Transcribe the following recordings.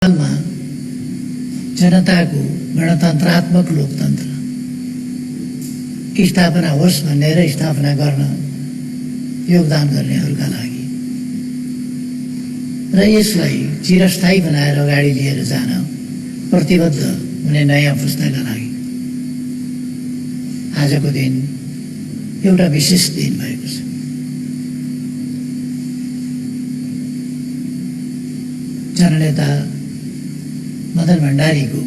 नेपालमा जनताको गणतन्त्रात्मक लोकतन्त्र स्थापना होस् भनेर स्थापना गर्न योगदान गर्नेहरूका लागि र यसलाई चिरस्थायी बनाएर अगाडि लिएर जान प्रतिबद्ध हुने नयाँ पुस्ताका लागि आजको दिन एउटा विशेष दिन भएको छ। जननेता मदन भण्डारीको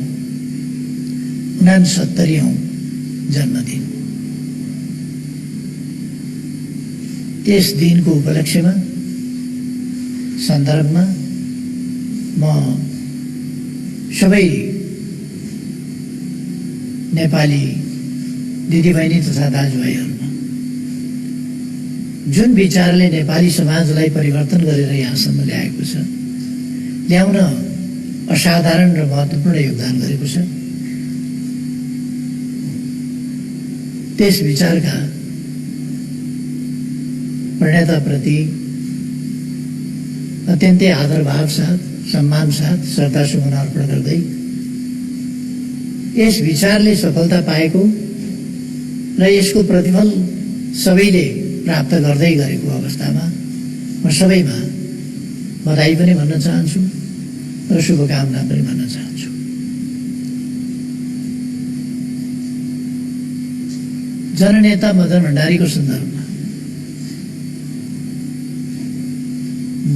69औं जन्मदिन। त्यस दिनको उपलक्ष्यमा सन्दर्भमा म सबै नेपाली दिदीबहिनी तथा दाजुभाइहरूमा जुन विचारले नेपाली समाजलाई परिवर्तन गरेर यहाँसम्म ल्याएको छ, ल्याउन असाधारण र महत्त्वपूर्ण योगदान गरेको छ, त्यस विचारका प्रणेताप्रति अत्यन्तै आदरभाव साथ, सम्मान साथ श्रद्धासुमन अर्पण गर्दै यस विचारले सफलता पाएको र यसको प्रतिफल सबैले प्राप्त गर्दै गरेको अवस्थामा म सबैमा बधाई पनि भन्न चाहन्छु र शुभकामना पनि भन्न चाहन्छु। जननेता मदन भण्डारीको सन्दर्भमा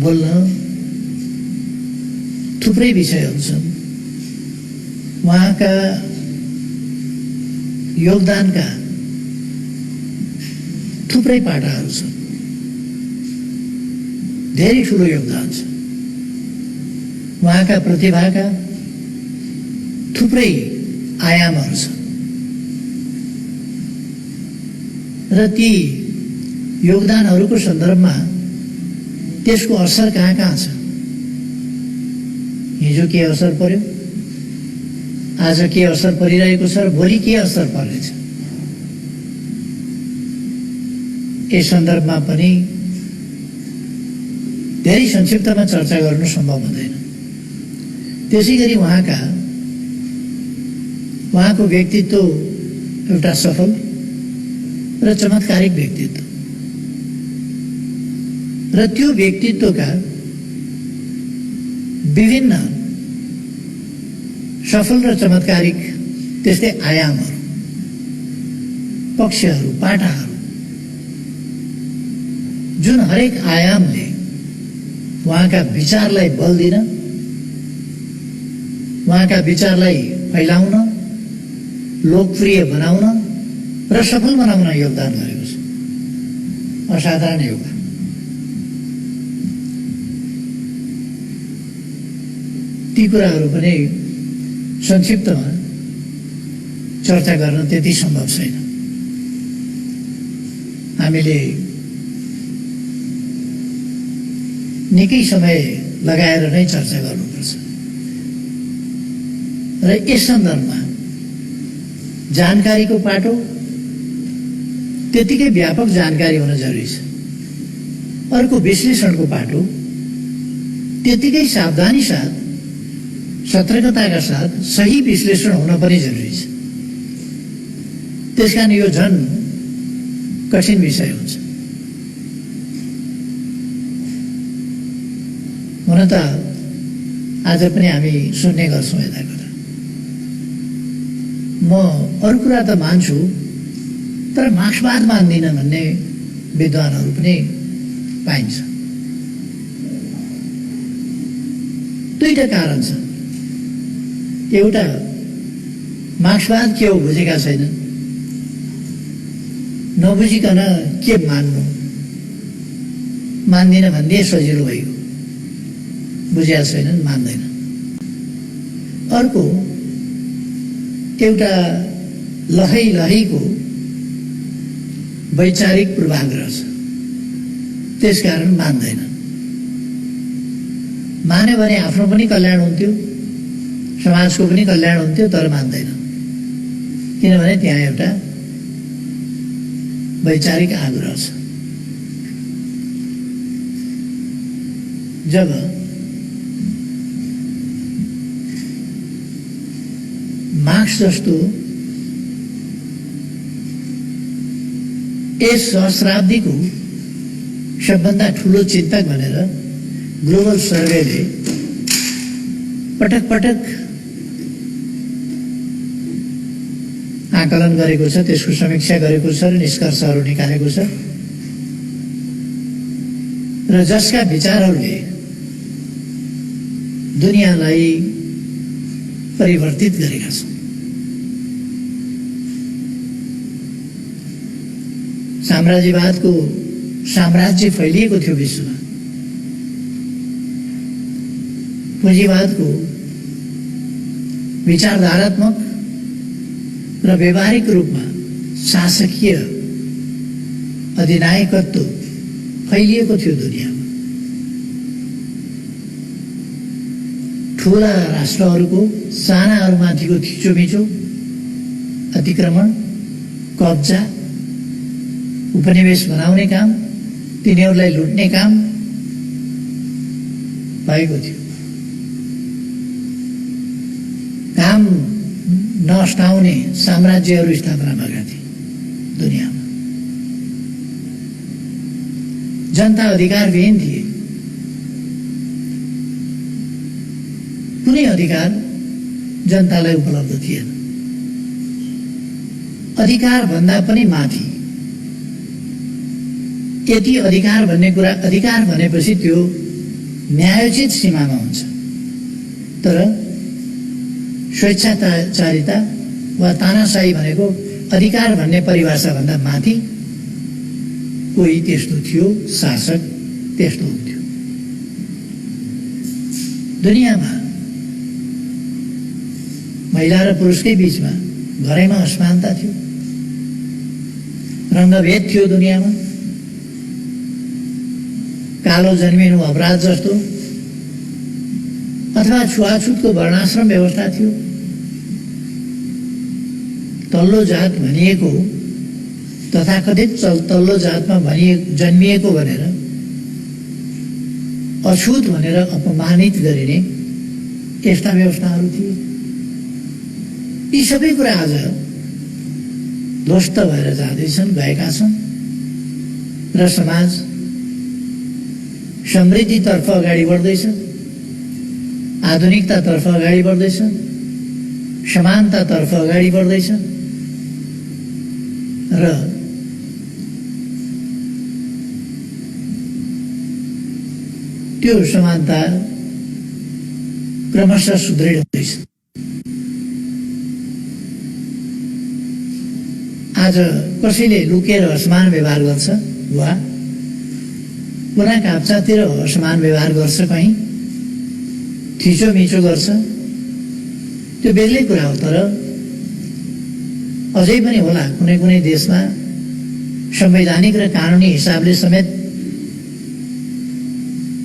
बोल्न थुप्रै विषयहरू छन्। उहाँका योगदानका थुप्रै पाटाहरू छन्, धेरै ठुलो योगदान छ। उहाँका प्रतिभाका थुप्रै आयामहरू छन् र ती योगदानहरूको सन्दर्भमा त्यसको असर कहाँ कहाँ छ, हिजो के असर पर्यो, आज के असर परिरहेको छ र भोलि के असर पर्नेछ, यस सन्दर्भमा पनि धेरै संक्षिप्तमा चर्चा गर्नु सम्भव हुँदैन। त्यसैगरी उहाँको व्यक्तित्व एउटा सफल र चमत्कारिक व्यक्तित्व र त्यो व्यक्तित्वका विभिन्न सफल र चमत्कारिक त्यस्तै आयामहरू, पक्षहरू, पाटाहरू, जुन हरेक आयामले उहाँका विचारलाई बल दिन, उहाँका विचारलाई फैलाउन, लोकप्रिय बनाउन र सफल बनाउन योगदान गरेको छ। असाधारण योगदान। ती कुराहरू पनि संक्षिप्तमा चर्चा गर्न त्यति सम्भव छैन। हामीले निकै समय लगाएर नै चर्चा गर्नुपर्छ र यस सन्दर्भमा जानकारीको पाटो त्यतिकै व्यापक जानकारी हुन जरुरी छ। अर्को विश्लेषणको पाटो त्यतिकै सावधानी साथ, सतर्कताका साथ सही विश्लेषण हुन पनि जरुरी छ। त्यसकारण यो झन कठिन विषय हुन्छ। हुन त आज पनि हामी सुन्ने गर्छौँ यता कुरा। म अरू कुरा त मान्छु, तर मार्क्सवाद मान्दिनँ भन्ने विद्वानहरू पनि पाइन्छ। दुईटा कारण छ। एउटा, मार्क्सवाद के हो बुझेका छैनन्, नबुझिकन के मान्नु, मान्दिनँ भन्ने सजिलो भयो, बुझेका छैनन्, मान्दैन। अर्को, एउटा लहैको वैचारिक पूर्वाग्रह छ, त्यसकारण मान्दैन। मान्यो भने आफ्नो पनि कल्याण हुन्थ्यो, समाजको पनि कल्याण हुन्थ्यो, तर मान्दैन। किनभने त्यहाँ एउटा वैचारिक आग्रह छ। जब मार्क्स जस्तो यस सहस्राब्दीको सबभन्दा ठुलो चिन्तक भनेर ग्लोबल सर्वेले पटक पटक आकलन गरेको छ, त्यसको समीक्षा गरेको छ र निष्कर्षहरू निकालेको छ र जसका विचारहरूले दुनियाँलाई परिवर्तित गरेका छन्। साम्राज्यवादको साम्राज्य फैलिएको थियो विश्वमा, पुँजीवादको विचारधारात्मक र व्यवहारिक रूपमा शासकीय अधिनायकत्व फैलिएको थियो दुनियाँमा। ठूला राष्ट्रहरूको सानाहरूमाथिको थिचोमिचो, अतिक्रमण, कब्जा, उपनिवेश बनाउने काम, तिनीहरूलाई लुट्ने काम भएको थियो। काम नअस्टाउने साम्राज्यहरू स्थापना भएका थिए दुनियाँमा। जनता अधिकारविहीन थिए। कुनै अधिकार जनतालाई उपलब्ध थिएन। अधिकार भन्दा पनि माथि यति अधिकार भन्ने कुरा, अधिकार भनेपछि त्यो न्यायोचित सीमामा हुन्छ, तर स्वेच्छाचारिता वा तानाशाही भनेको अधिकार भन्ने परिभाषा भन्दा माथि कोही त्यस्तो थियो, शासक त्यस्तो हुन्थ्यो। दुनियाँमा महिला र पुरुषकै बीचमा घरैमा असमानता थियो, रङ्गभेद थियो दुनियाँमा, कालो जन्मिनु अपराध जस्तो अथवा छुवाछुतको वर्णाश्रम व्यवस्था थियो। तल्लो जात भनिएको तथाकथित तल्लो जातमा जन्मिएको भनेर अछुत भनेर अपमानित गरिने यस्ता व्यवस्थाहरू थिए। यी सबै कुरा आज ध्वस्त भएर जाँदैछन्, गएका छन् र समाज समृद्धितर्फ अगाडि बढ्दैछ, आधुनिकतातर्फ अगाडि बढ्दैछ, समानतातर्फ अगाडि बढ्दैछ र त्यो समानता क्रमशः सुदृढ हुँदैछ। आज कसैले लुकेर असमान व्यवहार गर्छ वा कुना काप्चातिर असमान व्यवहार गर्छ, कहीँ थिचोमिचो गर्छ, त्यो बेग्लै कुरा हो। तर अझै पनि होला कुनै कुनै देशमा संवैधानिक र कानुनी हिसाबले समेत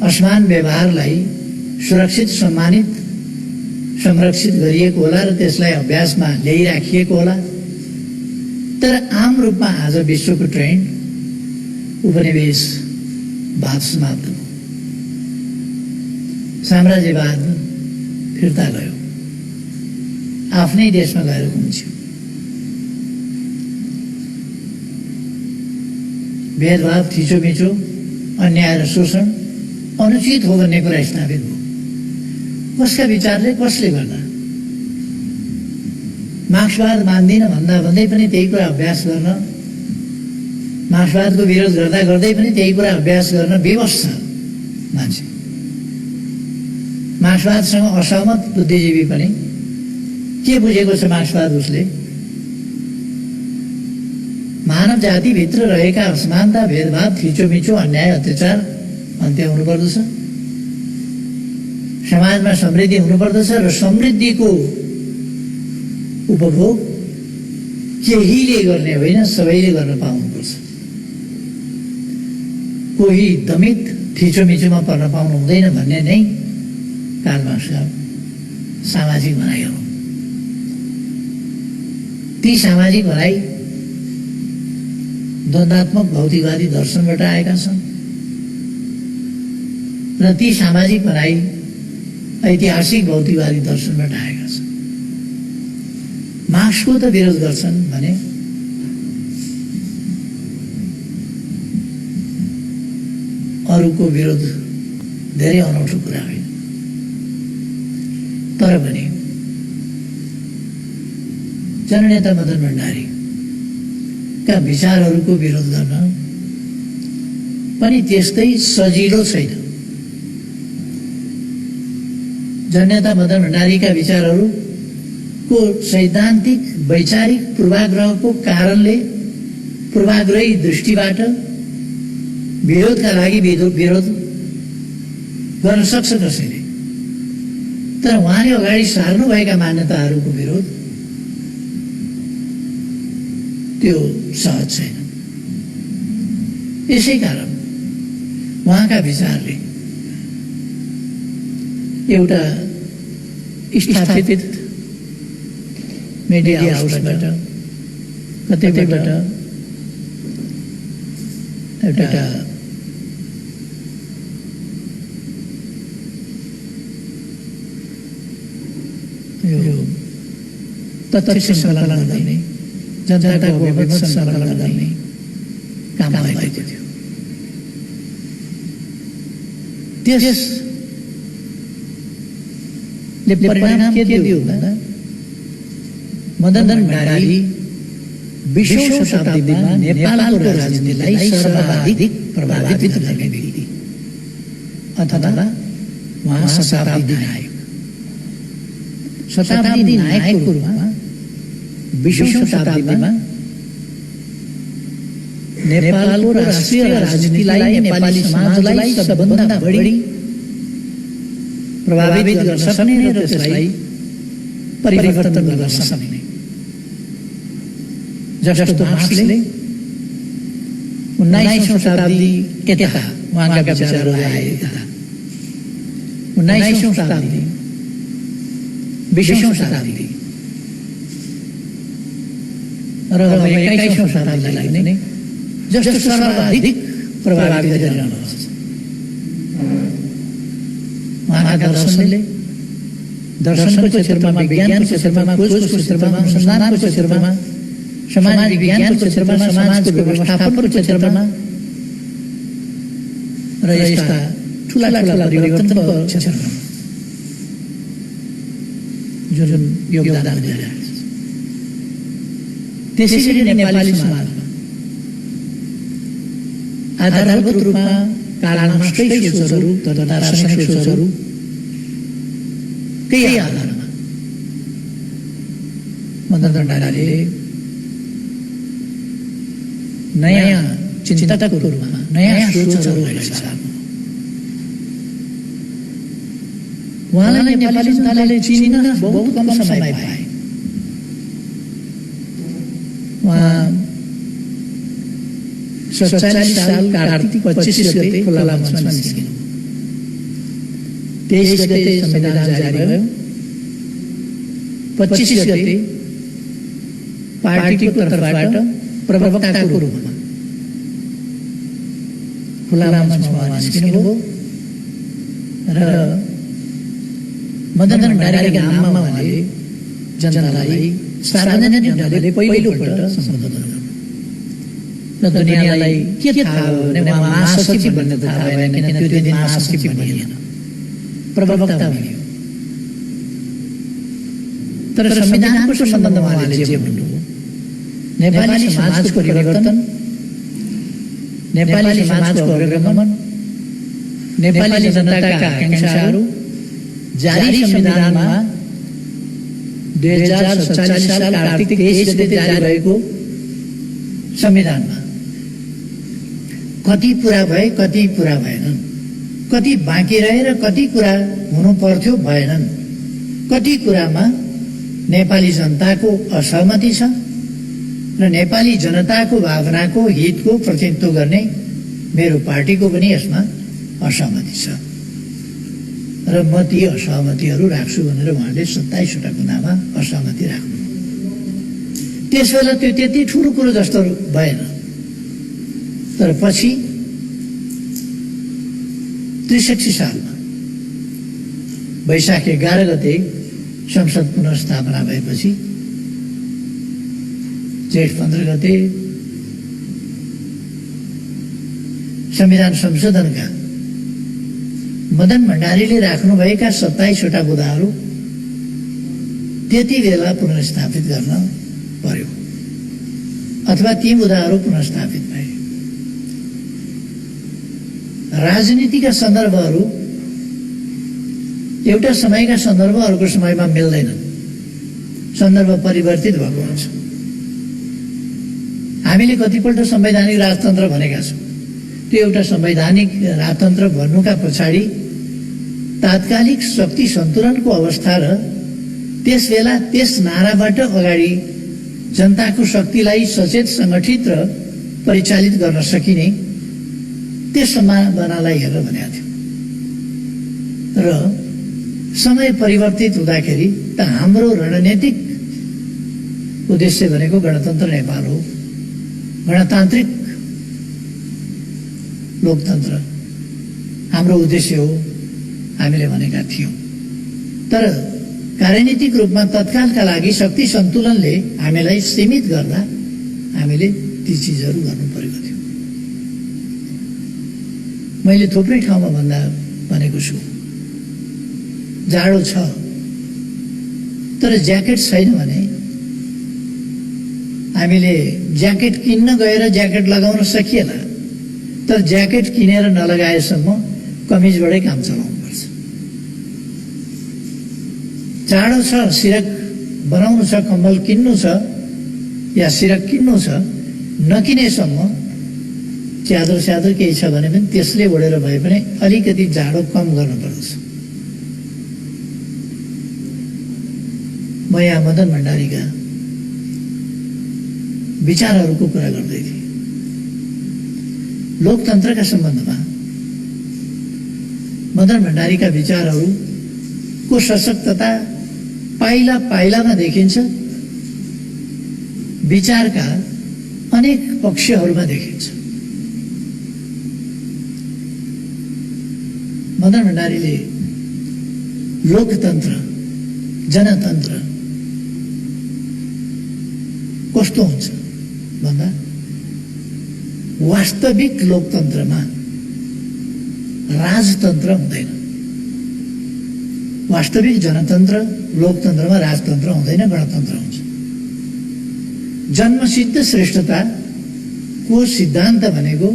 असमान व्यवहारलाई सुरक्षित, सम्मानित, संरक्षित गरिएको होला र त्यसलाई अभ्यासमा ल्याइराखिएको होला। तर आम रूपमा आज विश्वको ट्रेन्ड उपनिवेशवाद समाप्त भयो, साम्राज्यवाद फिर्ता गयो, आफ्नै देशमा गएर गुम्च्यो। भेदभाव, थिचोमिचो, अन्याय र शोषण अनुचित हो भन्ने कुरा स्थापित भयो। कसका विचारले, कसले गर्दा? मार्क्सवाद मान्दिनँ भन्दा भन्दै पनि त्यही कुरा अभ्यास गर्न, मार्क्सवादको विरोध गर्दा गर्दै पनि त्यही कुरा अभ्यास गर्न विवश छ मान्छे। मार्क्सवादसँग असहमत बुद्धिजीवी पनि के बुझेको छ मार्क्सवाद? उसले मानव जातिभित्र रहेका असमानता, भेदभाव, थिचोमिचो, अन्याय, अत्याचार अन्त्य हुनुपर्दछ, समाजमा समृद्धि हुनुपर्दछ र समृद्धिको उपभोग केहीले गर्ने होइन, सबैले गर्न पाउनुपर्छ। कोही दमित थिचोमिचोमा पर्न पाउनु हुँदैन भन्ने नै कार्ल मार्क्सका सामाजिक भनाइ हो। ती सामाजिक भनाइ द्वन्द्वात्मक भौतिकवादी दर्शनबाट आएका छन् र ती सामाजिक भनाइ ऐतिहासिक भौतिकवादी दर्शनबाट आएका छन्। मार्क्सको त विरोध गर्छन् भने अरूको विरोध धेरै अनौठो कुरा होइन। तर पनि जननेता मदन भण्डारीका विचारहरूको विरोध गर्न पनि त्यस्तै सजिलो छैन। जननेता मदन भण्डारीका विचारहरूको सैद्धान्तिक वैचारिक पूर्वाग्रहको कारणले पूर्वाग्रही दृष्टिबाट विरोधका लागि विरोध गर्न सक्छ कसैले। तर उहाँले अगाडि सार्नुभएका मान्यताहरूको विरोध त्यो सहज छैन। यसै कारण उहाँका विचारले एउटा स्थापित मिडिया हाउसबाट कतैबाट एउटा यो तथ्य सङ्कलन गर्ने जनताको विवेक सङ्कलन गर्ने काम भएको थियो। त्यसले परिणाम के दियो भन्दा मदन भण्डारी 20औं शताब्दीमा नेपालको राजनीतिलाई सर्वाधिक प्रभावित गर्ने व्यक्ति अथवा उहाँ शताब्दी नायक शताब्दीको रूपमा 20औं शताब्दीमा नेपालको राष्ट्रिय राजनीतिलाई नेपाली समाजलाई सबभन्दा बढी प्रभावित गर्न सक्ने र त्यसलाई परिवर्तन गर्न सक्ने जस्तो मार्क्सले 19औं शताब्दी यता उहाँका विचारहरू आएका 19औं शताब्दी 20औं शताब्दी र 21औं शताब्दीलाई नै जस्तो सर्वाधिक प्रभावित गरिरहनुहुन्छ। उहाँका दर्शनको क्षेत्रमा, विज्ञानको क्षेत्रमा, खोजको क्षेत्रमा, अनुसन्धानको क्षेत्रमा, समाज विज्ञानको क्षेत्रमा, समाजको व्यवस्थापनको क्षेत्रमा र यस्ता ठुला परिवर्तनको क्षेत्रमा जुन योगदान दिइरहेको छ। त्यसैगरी नेपाली समाजमा आधारभूत रूपमा कालानुष्ठै सोचहरू तथा दार्शनिक सोचहरू केही आधारमा मदन भण्डारीले नयाँ चिन्तकको रूपमा नयाँ सोचहरू रहेछ। उहाँलाई नेपाली जनताले चिन्न बहुत कम समय पाए। उहाँ 47 साल कार्तिक 25 गते खुला मञ्चमा निस्किनु। 23 गते संविधान जारी भयो। 25 गते पार्टीको तर्फबाट प्रवक्ताको रूपमा खुला मञ्चमा निस्किनुभयो र मदन भण्डारीका नाममा उहाँले जनतालाई सार्वजनिक ढङ्गले पहिलोपल्ट सम्बोधन गर्नुभयो र दुनियाँलाई के थाहा भयो भने उहाँ महासचिव भन्ने थाहा भएन, किन त्यो दिन महासचिव भनिएन, प्रवक्ता भनियो। तर संविधानको सम्बन्धमा उहाँले जे भन्नुभयो नेपाली समाजको परिवर्तन, नेपाली समाजको अग्रगमन, नेपाली जनताका आकांक्षाहरू जारी संविधानमा 2047 साल कार्तिक 23 गते जारी भएको संविधानमा कति पूरा भए, कति पूरा भएनन्, कति बाँकी रहे र कति कुरा हुनु पर्थ्यो भएनन्, कति कुरामा नेपाली जनताको असहमति छ र नेपाली जनताको भावनाको हितको प्रतिनिधित्व गर्ने मेरो पार्टीको पनि यसमा असहमति छ र म ती असहमतिहरू राख्छु भनेर उहाँले 27 वटा कुरामा असहमति राख्नु। त्यसबेला त्यो त्यति ठुलो कुरो जस्तो भएन। तर पछि 63 सालमा वैशाख 11 गते संसद पुनर्स्थापना भएपछि जेठ 15 गते संविधान संशोधनका मदन भण्डारीले राख्नुभएका 27 वटा बुँदाहरू त्यति बेला पुनर्स्थापित गर्न पर्यो अथवा ती बुँदाहरू पुनर्स्थापित भए। राजनीतिका सन्दर्भहरू एउटा समयका सन्दर्भ अर्को समयमा मिल्दैनन्, सन्दर्भ परिवर्तित भएको हुन्छ। हामीले कतिपल्ट संवैधानिक राजतन्त्र भनेका छौँ। त्यो एउटा संवैधानिक राजतन्त्र भन्नुका पछाडि तात्कालिक शक्ति सन्तुलनको अवस्था र त्यसबेला त्यस नाराबाट अगाडि जनताको शक्तिलाई सचेत, संगठित र परिचालित गर्न सकिने त्यस सम्भावनालाई हेरेर भनेको थियो। र समय परिवर्तित हुँदाखेरि त हाम्रो रणनीतिक उद्देश्य भनेको गणतन्त्र नेपाल हो, गणतान्त्रिक लोकतन्त्र हाम्रो उद्देश्य हो हामीले भनेका थियौँ। तर कार्यनीतिक रूपमा तत्कालका लागि शक्ति सन्तुलनले हामीलाई सीमित गर्दा हामीले ती चिजहरू गर्नु परेको थियो। मैले थुप्रै ठाउँमा भनेको छु, जाडो छ तर ज्याकेट छैन भने हामीले ज्याकेट किन्न गएर ज्याकेट लगाउन सकिएला, तर ज्याकेट किनेर नलगाएसम्म कमिजबाटै काम चलाउनुपर्छ। जाडो छ, सिरक बनाउनु छ, कम्बल किन्नु छ या सिरक किन्नु छ, नकिनेसम्म च्यादर स्यादर केही छ भने पनि त्यसले ओढेर भए पनि अलिकति जाडो कम गर्नुपर्दछ। म यहाँ मदन भण्डारीका विचारहरूको कुरा गर्दै थिएँ। लोकतन्त्रका सम्बन्धमा मदन भण्डारीका विचारहरूको सशक्तता पाइला पाइलामा देखिन्छ, विचारका अनेक पक्षहरूमा देखिन्छ। मदन भण्डारीले लोकतन्त्र, जनतन्त्र कस्तो हुन्छ भन्दा वास्तविक लोकतन्त्रमा राजतन्त्र हुँदैन, वास्तविक जनतन्त्र लोकतन्त्रमा राजतन्त्र हुँदैन, गणतन्त्र हुन्छ। जन्मसिद्ध श्रेष्ठताको सिद्धान्त भनेको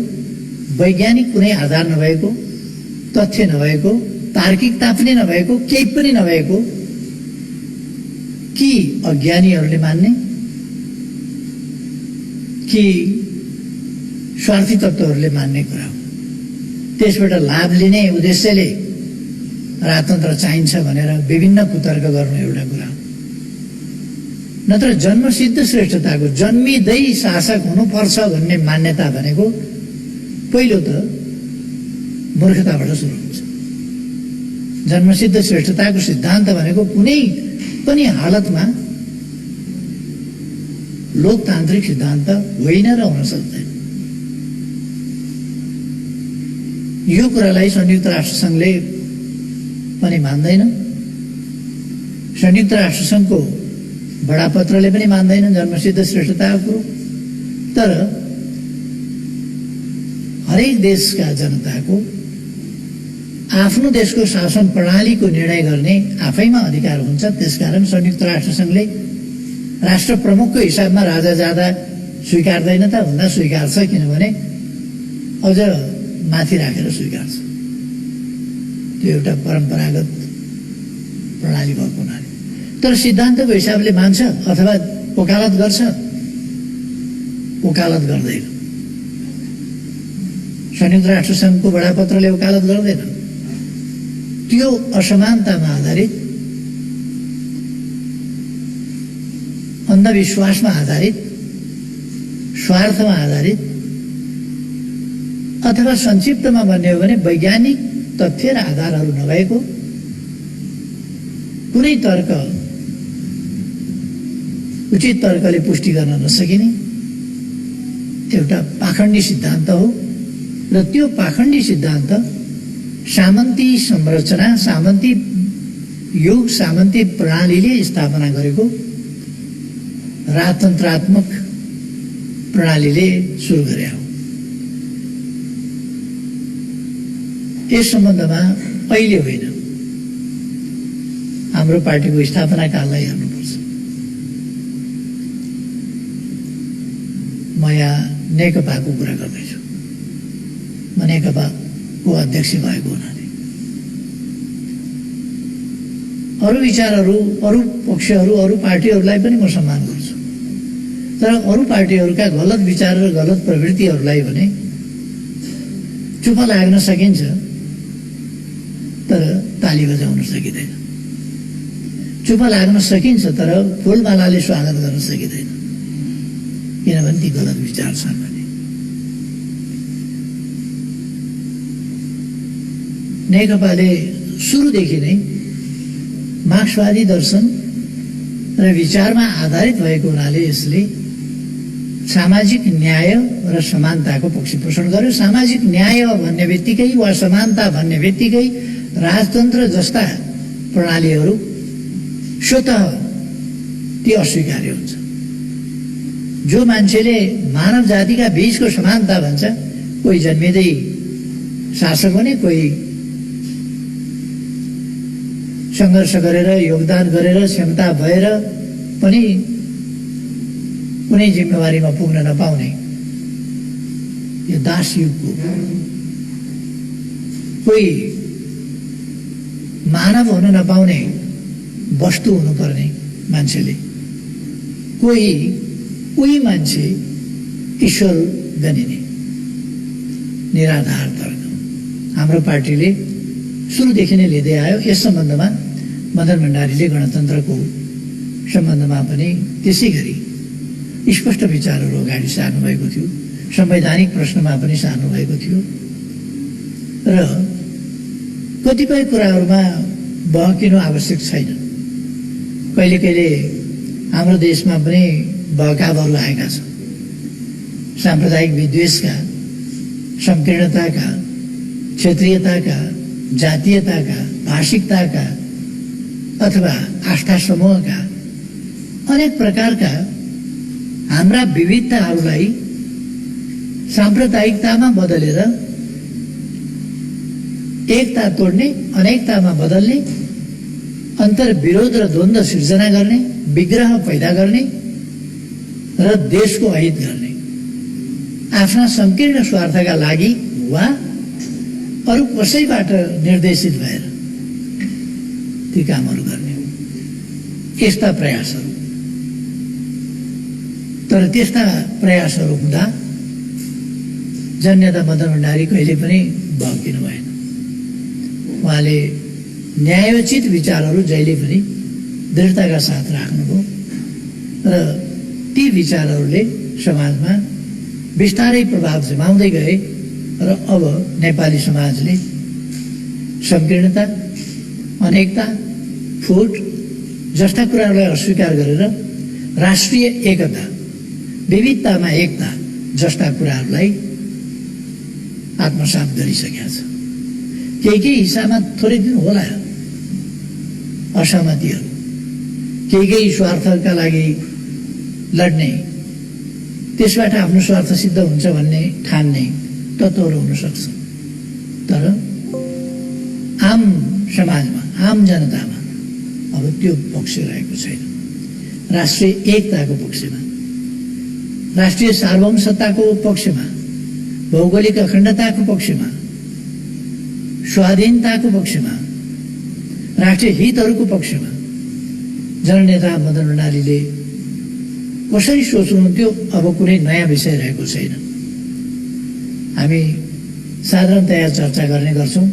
वैज्ञानिक कुनै आधार नभएको, तथ्य नभएको, तार्किकता पनि नभएको, केही पनि नभएको कि अज्ञानीहरूले मान्ने कि स्वार्थी तत्त्वहरूले मान्ने कुरा हो। त्यसबाट लाभ लिने उद्देश्यले राजतन्त्र चाहिन्छ भनेर विभिन्न कुतर्क गर्नु एउटा कुरा हो। नत्र जन्मसिद्ध श्रेष्ठताको जन्मिँदै शासक हुनुपर्छ भन्ने मान्यता भनेको पहिलो त मूर्खताबाट सुरु हुन्छ। जन्मसिद्ध श्रेष्ठताको सिद्धान्त भनेको कुनै पनि हालतमा लोकतान्त्रिक सिद्धान्त होइन र हुन सक्दैन। यो कुरालाई संयुक्त राष्ट्रसङ्घले पनि मान्दैन, संयुक्त राष्ट्रसङ्घको बडापत्रले पनि मान्दैन जन्मसिद्ध श्रेष्ठताको। तर हरेक देशका जनताको आफ्नो देशको शासन प्रणालीको निर्णय गर्ने आफैमा अधिकार हुन्छ। त्यसकारण संयुक्त राष्ट्रसङ्घले राष्ट्र प्रमुखको हिसाबमा राजा जाँदा स्वीकार्दैन त भन्दा स्वीकार्छ, किनभने अझ माथि राखेर स्वीकार्छ। त्यो एउटा परम्परागत प्रणाली भएको हुनाले। तर सिद्धान्तको हिसाबले मान्छ अथवा वकालत गर्छ, वकालत गर्दैन। संयुक्त राष्ट्रसङ्घको बडापत्रले वकालत गर्दैन। त्यो असमानतामा आधारित, अन्धविश्वासमा आधारित, स्वार्थमा आधारित अथवा संक्षिप्तमा भन्ने हो भने वैज्ञानिक तथ्य र आधारहरू नभएको कुनै तर्क, उचित तर्कले पुष्टि गर्न नसकिने एउटा पाखण्डी सिद्धान्त हो। र त्यो पाखण्डी सिद्धान्त सामन्ती संरचना, सामन्ती युग, सामन्ती प्रणालीले स्थापना गरेको राजतन्त्रात्मक प्रणालीले सुरु गरे हो। यस सम्बन्धमा अहिले होइन, हाम्रो पार्टीको स्थापना काललाई हेर्नुपर्छ। म यहाँ नेकपाको कुरा गर्दैछु, म नेकपाको अध्यक्ष भएको हुनाले अरू विचारहरू, अरू पक्षहरू, अरू पार्टीहरूलाई पनि म सम्मान गर्छु, तर अरू पार्टीहरूका गलत विचार र गलत प्रवृत्तिहरूलाई भने चुप लाग्न सकिन्छ, तर ताली बजाउन सकिँदैन। चुप लाग्न सकिन्छ, तर फूलमालाले स्वागत गर्न सकिँदैन, किनभने ती गलत विचार छन् भने। नेकपाले सुरुदेखि नै मार्क्सवादी दर्शन र विचारमा आधारित भएको हुनाले यसले सामाजिक न्याय र समानताको पक्ष पोषण गर्यो। सामाजिक न्याय भन्ने बित्तिकै वा समानता भन्ने बित्तिकै राजतन्त्र जस्ता प्रणालीहरू स्वतः ती अस्वीकार्य हुन्छ। जो मान्छेले मानव जातिका बीचको समानता भन्छ, कोही जन्मिँदै शासक हुने, कोही सङ्घर्ष गरेर, योगदान गरेर, क्षमता भएर पनि कुनै जिम्मेवारीमा पुग्न नपाउने, यो दास युगको। कोही मानव हुन नपाउने वस्तु हुनुपर्ने मान्छेले, कोही मान्छे ईश्वर गनिने निराधार तर्क हाम्रो पार्टीले सुरुदेखि नै लिँदै आयो। यस सम्बन्धमा मदन भण्डारीले गणतन्त्रको सम्बन्धमा पनि त्यसै गरी स्पष्ट विचारहरू अगाडि सार्नु भएको थियो, संवैधानिक प्रश्नमा पनि सार्नु भएको थियो र कतिपय कुराहरूमा बहकिनु आवश्यक छैन। कहिले कहिले हाम्रो देशमा पनि बहकावहरू आएका छन्, साम्प्रदायिक विद्वेषका, संकीर्णताका, क्षेत्रीयताका, जातीयताका, भाषिकताका अथवा आस्था समूहका अनेक प्रकारका हाम्रा विविधताहरूलाई साम्प्रदायिकतामा बदलेर एकता तोड्ने, अनेकतामा बदल्ने, अन्तर्विरोध र द्वन्द्व सिर्जना गर्ने, विग्रह पैदा गर्ने र देशको अहित गर्ने, आफ्ना संकीर्ण स्वार्थका लागि वा अरू कसैबाट निर्देशित भएर ती कामहरू गर्ने यस्ता प्रयासहरू। तर त्यस्ता प्रयासहरू हुँदा जननेता मदन भण्डारी कहिले पनि बहकिनु भएन। उहाँले न्यायोचित विचारहरू जहिले पनि दृढताका साथ राख्नुभयो र ती विचारहरूले समाजमा बिस्तारै प्रभाव जमाउँदै गए र अब नेपाली समाजले संकीर्णता, अनेकता, फुट जस्ता कुराहरूलाई अस्वीकार गरेर राष्ट्रिय एकता, विविधतामा एकता जस्ता कुराहरूलाई आत्मसात गरिसकेका छ। केही हिस्सामा थोरै दिन होला असहमतिहरू, केही स्वार्थका लागि लड्ने, त्यसबाट आफ्नो स्वार्थ सिद्ध हुन्छ भन्ने ठान्ने तत्त्वहरू हुन सक्छ, तर आम समाजमा, आम जनतामा अब त्यो पक्ष रहेको छैन। राष्ट्रिय एकताको पक्षमा, राष्ट्रिय सार्वभौमसत्ताको पक्षमा, भौगोलिक अखण्डताको पक्षमा, स्वाधीनताको पक्षमा, राष्ट्रिय हितहरूको पक्षमा जननेता मदन भण्डारीले कसरी सोच्नुहुन्थ्यो, अब कुनै नयाँ विषय रहेको छैन। हामी साधारणतया चर्चा गर्ने गर्छौँ।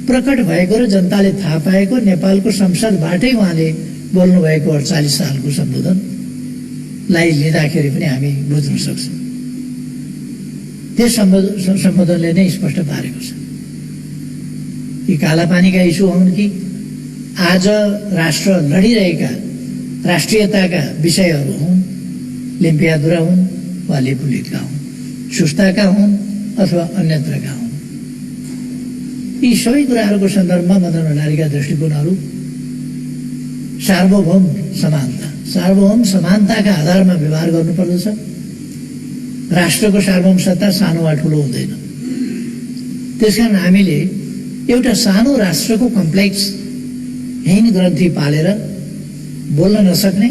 प्रकट भएको र जनताले थाहा पाएको नेपालको संसदबाटै उहाँले बोल्नुभएको 48 सालको सम्बोधनलाई लिँदाखेरि पनि हामी बुझ्न सक्छौँ। त्यस सम्बोधनले नै स्पष्ट पारेको छ कि कालापानीका इस्यु हुन् कि आज राष्ट्र लडिरहेका राष्ट्रियताका विषयहरू हुन्, लिम्पियाधुरा हुन् वा लिपुलिटका हुन्, सुस्ताका हुन् अथवा अन्यत्रका हुन्, यी सबै कुराहरूको सन्दर्भमा मदन भण्डारीका दृष्टिकोणहरू सार्वभौम समानता, सार्वभौम समानताका आधारमा व्यवहार गर्नुपर्दछ राष्ट्रको सार्वभौमसत्ता सानो वा ठुलो हुँदैन। त्यसकारण हामीले एउटा सानो राष्ट्रको कम्प्लेक्स हीन ग्रन्थि पालेर बोल्न नसक्ने,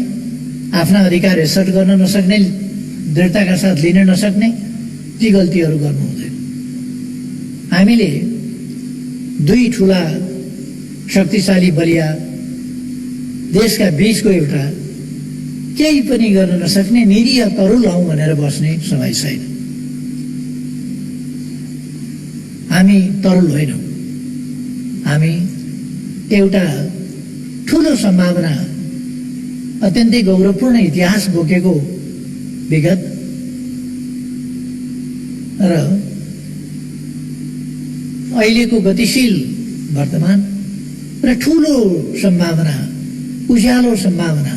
आफ्ना अधिकार एसर्ट गर्न नसक्ने, दृढताका साथ लिन नसक्ने ती गल्तीहरू गर्नु हुँदैन। हामीले दुई ठुला शक्तिशाली बलिया देशका बीचको एउटा केही पनि गर्न नसक्ने निरीह तरुल हौं भनेर बस्ने समय छैन। हामी तरुल होइनौं। हामी एउटा ठूलो सम्भावना, अत्यन्तै गौरवपूर्ण इतिहास बोकेको विगत र अहिलेको गतिशील वर्तमान र ठूलो सम्भावना, उज्यालो सम्भावना,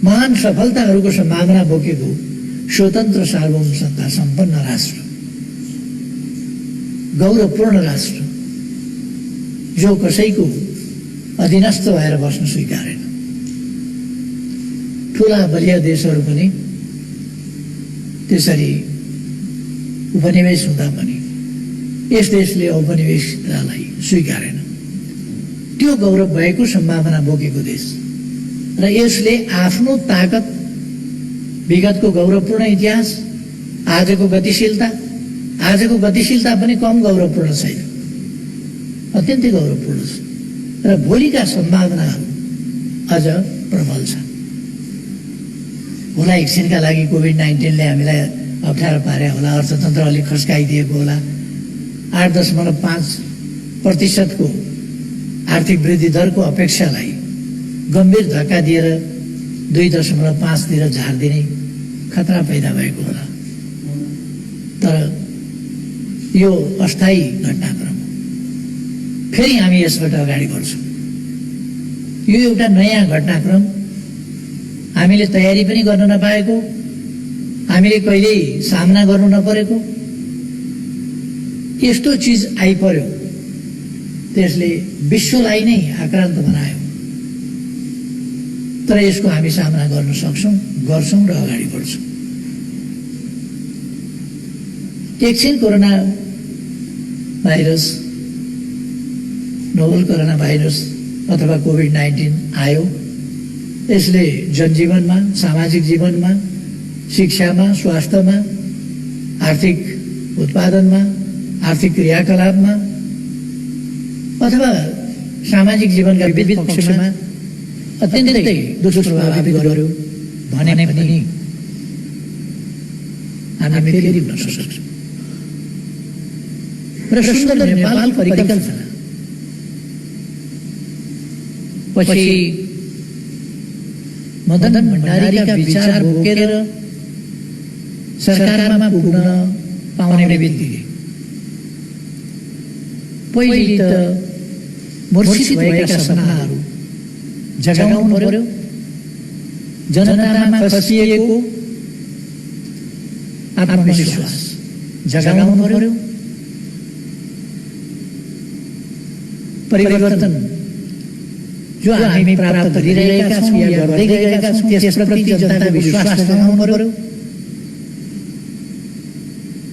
महान सफलताहरूको सम्भावना बोकेको स्वतन्त्र सार्वभौम सत्ता सम्पन्न राष्ट्र, गौरवपूर्ण राष्ट्र जो कसैको अधीनस्थ भएर बस्न स्वीकारेन। ठूला बलिया देशहरू पनि त्यसरी उपनिवेश हुँदा पनि यस देशले औपनिवेशिकतालाई स्वीकारेन। त्यो गौरव भएको सम्भावना बोकेको देश र यसले आफ्नो ताकत, विगतको गौरवपूर्ण इतिहास, आजको गतिशीलता पनि कम गौरवपूर्ण छैन, अत्यन्तै गौरवपूर्ण छ र भोलिका सम्भावनाहरू अझ प्रबल छन्। होला एकछिनका लागि कोभिड-19ले हामीलाई अप्ठ्यारो पारे होला, अर्थतन्त्र अलिक खस्काइदिएको होला, 8.5% को आर्थिक वृद्धि दरको अपेक्षालाई गम्भीर धक्का दिएर 2.5 तिर झार्दिने खतरा पैदा भएको होला। तर यो अस्थायी घटनाक्रम हो। फेरि हामी यसबाट अगाडि बढ्छौँ। यो एउटा नयाँ घटनाक्रम, हामीले तयारी पनि गर्न नपाएको, हामीले कहिल्यै सामना गर्नु नपरेको यस्तो चीज आइपर्यो, त्यसले विश्वलाई नै आक्रान्त बनायो। तर यसको हामी सामना गर्न सक्छौं, गर्छौं र अगाडि बढ्छौं। एकछिन corona virus, novel corona virus अथवा कोभिड-19 आयो। यसले जनजीवनमा, सामाजिक जीवनमा, शिक्षामा, स्वास्थ्यमा, आर्थिक उत्पादनमा, आर्थिक क्रियाकलापमा अथवा सामाजिक जीवनका विविध पक्षमा अत्यन्तै दुष्प्रभावित गर्यो भने पनि हामी फेरि उठ्न सक्छौँ र सुन्दर नेपाल परिकल्पना पछि मदन भण्डारीका विचार बोकेर सरकारमा पुग्न पाउने बित्तिकै पहिले त मूर्छित भएका सपनाहरू जगाउनु पर्यो, जनतामा खसिएको आत्मविश्वास जगाउनु पर्यो, परिवर्तन जो हामी प्राप्त गरिरहेका छौँ या गर्दै गएका छौँ त्यसप्रति जनता विश्वास जगाउनु पर्यो।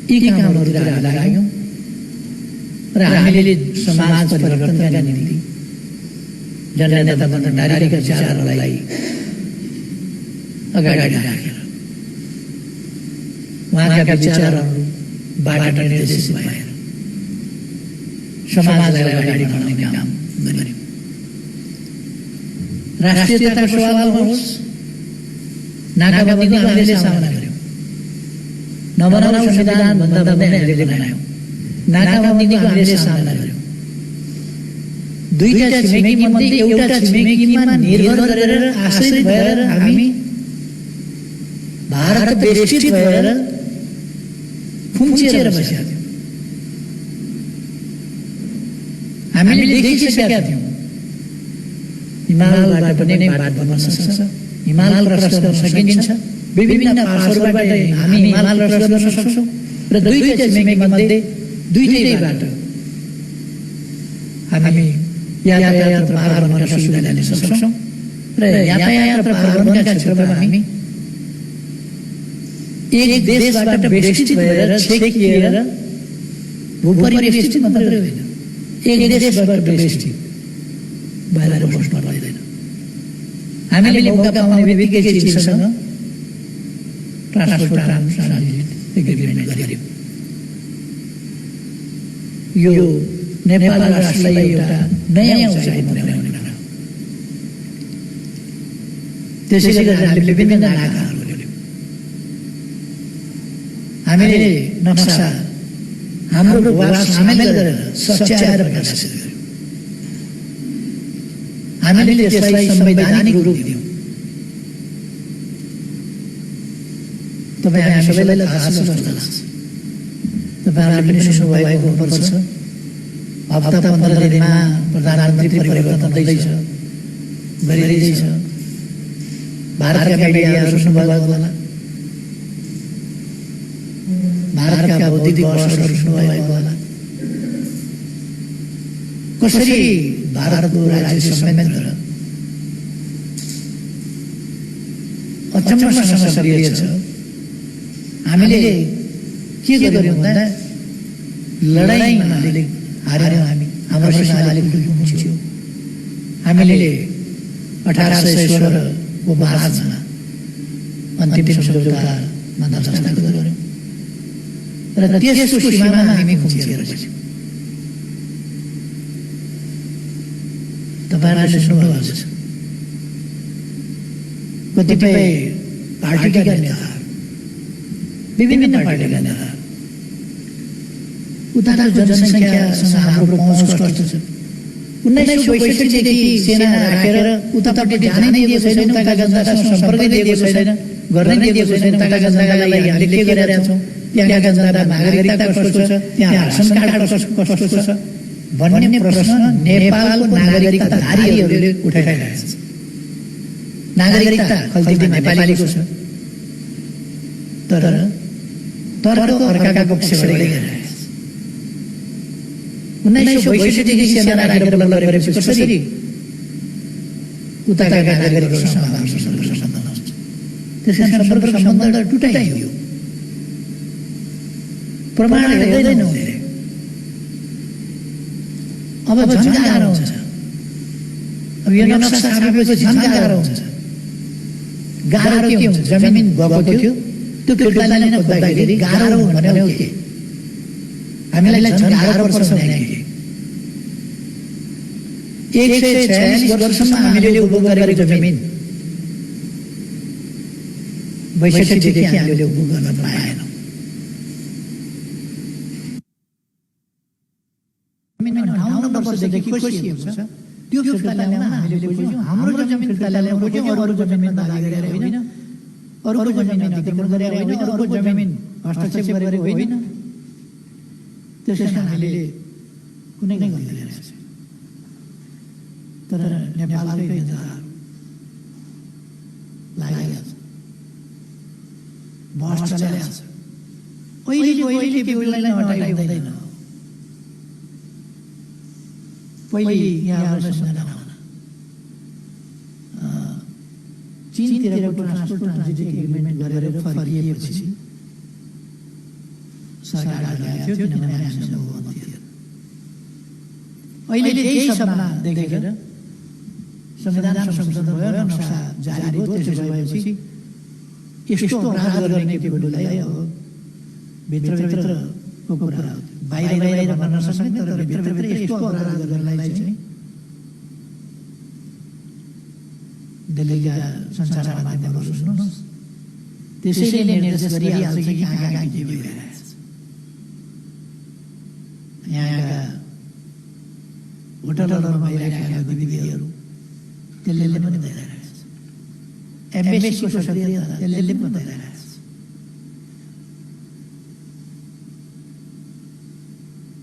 यी कामहरूतिर लगायौँ र हामीले समाज परिवर्तनका निम्ति जननेता भण्डारीका विचारहरूलाई अगाडि राखेर उहाँका विचारहरूबाट निर्देशित भएर समाजलाई अगाडि बढाउने काम गर्यौँ। राष्ट्रियताको सवालमा होस्, नाकाबन्दीको हामीले सामना गर्यौँ। नबनाऊ संविधान भन्दा हामीले बनायौँ। नाकाबन्दीको हामीले सामना गर्यौँ। दुईटा छिमेकी मध्ये एउटा छिमेकीमा निर्भर गरेर आश्रित भएर हामी भारत बेष्टित भएर खुम्चिएर बसेका थियौँ। हामीले देखिसकेका थियौँ हिमालबाट पनि बाटो बन्न सक्छ, हिमाल क्रस गर्न सकिन्छ, विभिन्न पासहरूबाट हामी हिमाल क्रस गर्न सक्छौँ र दुईटा छिमेकी मध्ये दुईटै बाटो हामी यातायात र पारवहनका सुविधा लिन सक्छौँ र यातायात र पारवहनका क्षेत्रमा हामी एक देशबाट बेष्टित भएर छेकिएर भूपरिवेष्टित मात्रै होइन, एक देशबाट बेष्टित भएर बस्नु पर्दैन। हामीले मौका पाउने बित्तिकै चीनसँग ट्रान्सपोर्ट एग्रिमेन्ट गर्यौँ। यो नेपाल राष्ट्रलाई एउटा नयाँ उचाइ पुर्याउने कुरा। त्यसै गरेर हामीले विभिन्न नाकाहरू गऱ्यौँ। हामीले नक्सा हाम्रो भूभाग सामेल गरेर सच्याएर प्रकाशित गर्यौँ। हामीले त्यसलाई संवैधानिक रूप दियौँ। तपाईँ हामी सबैलाई थाहा छ जस्तो लाग्छ। तपाईँहरूले पनि सुन्नुभएको हुनुपर्छ। हप्ता 15 दिनमा प्रधानमन्त्री परिवर्तन हुँदैछ, गरिँदैछ। भारतका मिडियाहरू सुन्नुभएको होला, भारतका बौद्धिक वर्षहरू सुन्नुभएको होला। कसरी भारतको राज्य संयन्त्र अचम्मसँग सक्रिय छ। हामीले के गर्यौँ भन्दा लडाइँमा हार्यौँ। हाम्रो सेना अलिक खुल्यो। हामीले 1816 को मार्चमा अन्तिम सम्झौतामा दस्तखत गर्यौँ र त्यसको सीमामा हामी खुम्चिएर बस्यौँ। तपाईँहरूले सुन्नुभएको छ, कतिपय पार्टीका नेताहरू, विभिन्न पार्टीका नेताहरू उताको जनसङ्ख्यासँग हाम्रो पहुँच कस्तो छ। 1962 देखि सेना राखेर उतापट्टि जानै दिएको छैन, उताका जनतासँग सम्पर्क दिएको छैन, गर्नै दिएको छैन। उताका जनतालाई हामीले के गरिरहेका छौँ, त्यहाँका जनता नागरिकता कस्तो छ, त्यहाँ रासन कार्ड कस्तो छ भन्ने प्रश्न नेपालको नागरिकताधारीहरूले उठाइरहेका छन्। नागरिकता खल्ती नेपालीको छ, तर तर्क अर्काका पक्षबाट गरिरहेका छन्। 1962 देखि सेना राखेर बल्ल गरेपछि कसरी उताका नागरिकहरूसँग हाम्रो सम्पर्क सम्बन्ध हुन्छ। त्यसका सम्पर्क सम्बन्ध टुटाइयो। प्रमाण हेर्दैनौँ। अब झन् गाह्रो हुन्छ। अब यो नक्सा छापेपछि झन् गाह्रो हुन्छ। गाह्रो के हुन्छ, जमिन गएको थियो, त्यो फिर्ता लिन खोज्दाखेरि गाह्रो भन्यो के, हामीलाई झन् गाह्रो पर्छ भने के। 146 वर्षसम्म हामीले उपभोग गरेको जमिन 62 देखि हामीले उपभोग गर्न पाएनौँ। 59 वर्षदेखि खोजी हुन्छ, त्यो फिर्ता ल्याउन हामीले खोज्यौँ। हाम्रो जमिन फिर्ता ल्याउन खोज्यौँ, अरू जमिनमा दाबी गरेर होइन, अरूको जमिन अतिक्रमण गरेर होइन, अरूको जमिन हस्तक्षेप गरेको होइन। त्यसैले हामीले कुनै गल्ती गरेका छैनौँ। तर नेपालकै नेताहरू लागेका छन्, बहस चलिरहेको छ। अहिले के बेलालाई हटाइँदैन। पहिले यहाँ चीनतिरको ट्रान्सपोर्ट ट्रान्जिट एग्रिमेन्ट गरेर फर्किएपछि सरकार गएको थियो, किनभने हामीसँग बहुमत थियो। अहिले यही सपना देखेर संविधान संशोधन भयो, नक्सा जारी भयो। त्यसो भएपछि यस्तो अपराध गर्ने केटीहरूलाई अब भित्रभित्रको कुरा हो, बाहिर भन्न नसक्ने, तर भित्रभित्र यस्तो अपराध गर्नेलाई चाहिँ दिल्लीका सञ्चार माध्यमहरू सुन्नुहोस्, त्यसैले निर्देश गरिहाल्छ कि कहाँ कहाँ के भइरहेछ। यहाँका होटलहरूमा भइरहेका गतिविधिहरू त्यसले पनि बताइरहेछ। एमबेसीको सक्रियता त्यसले पनि बताइरहेछ।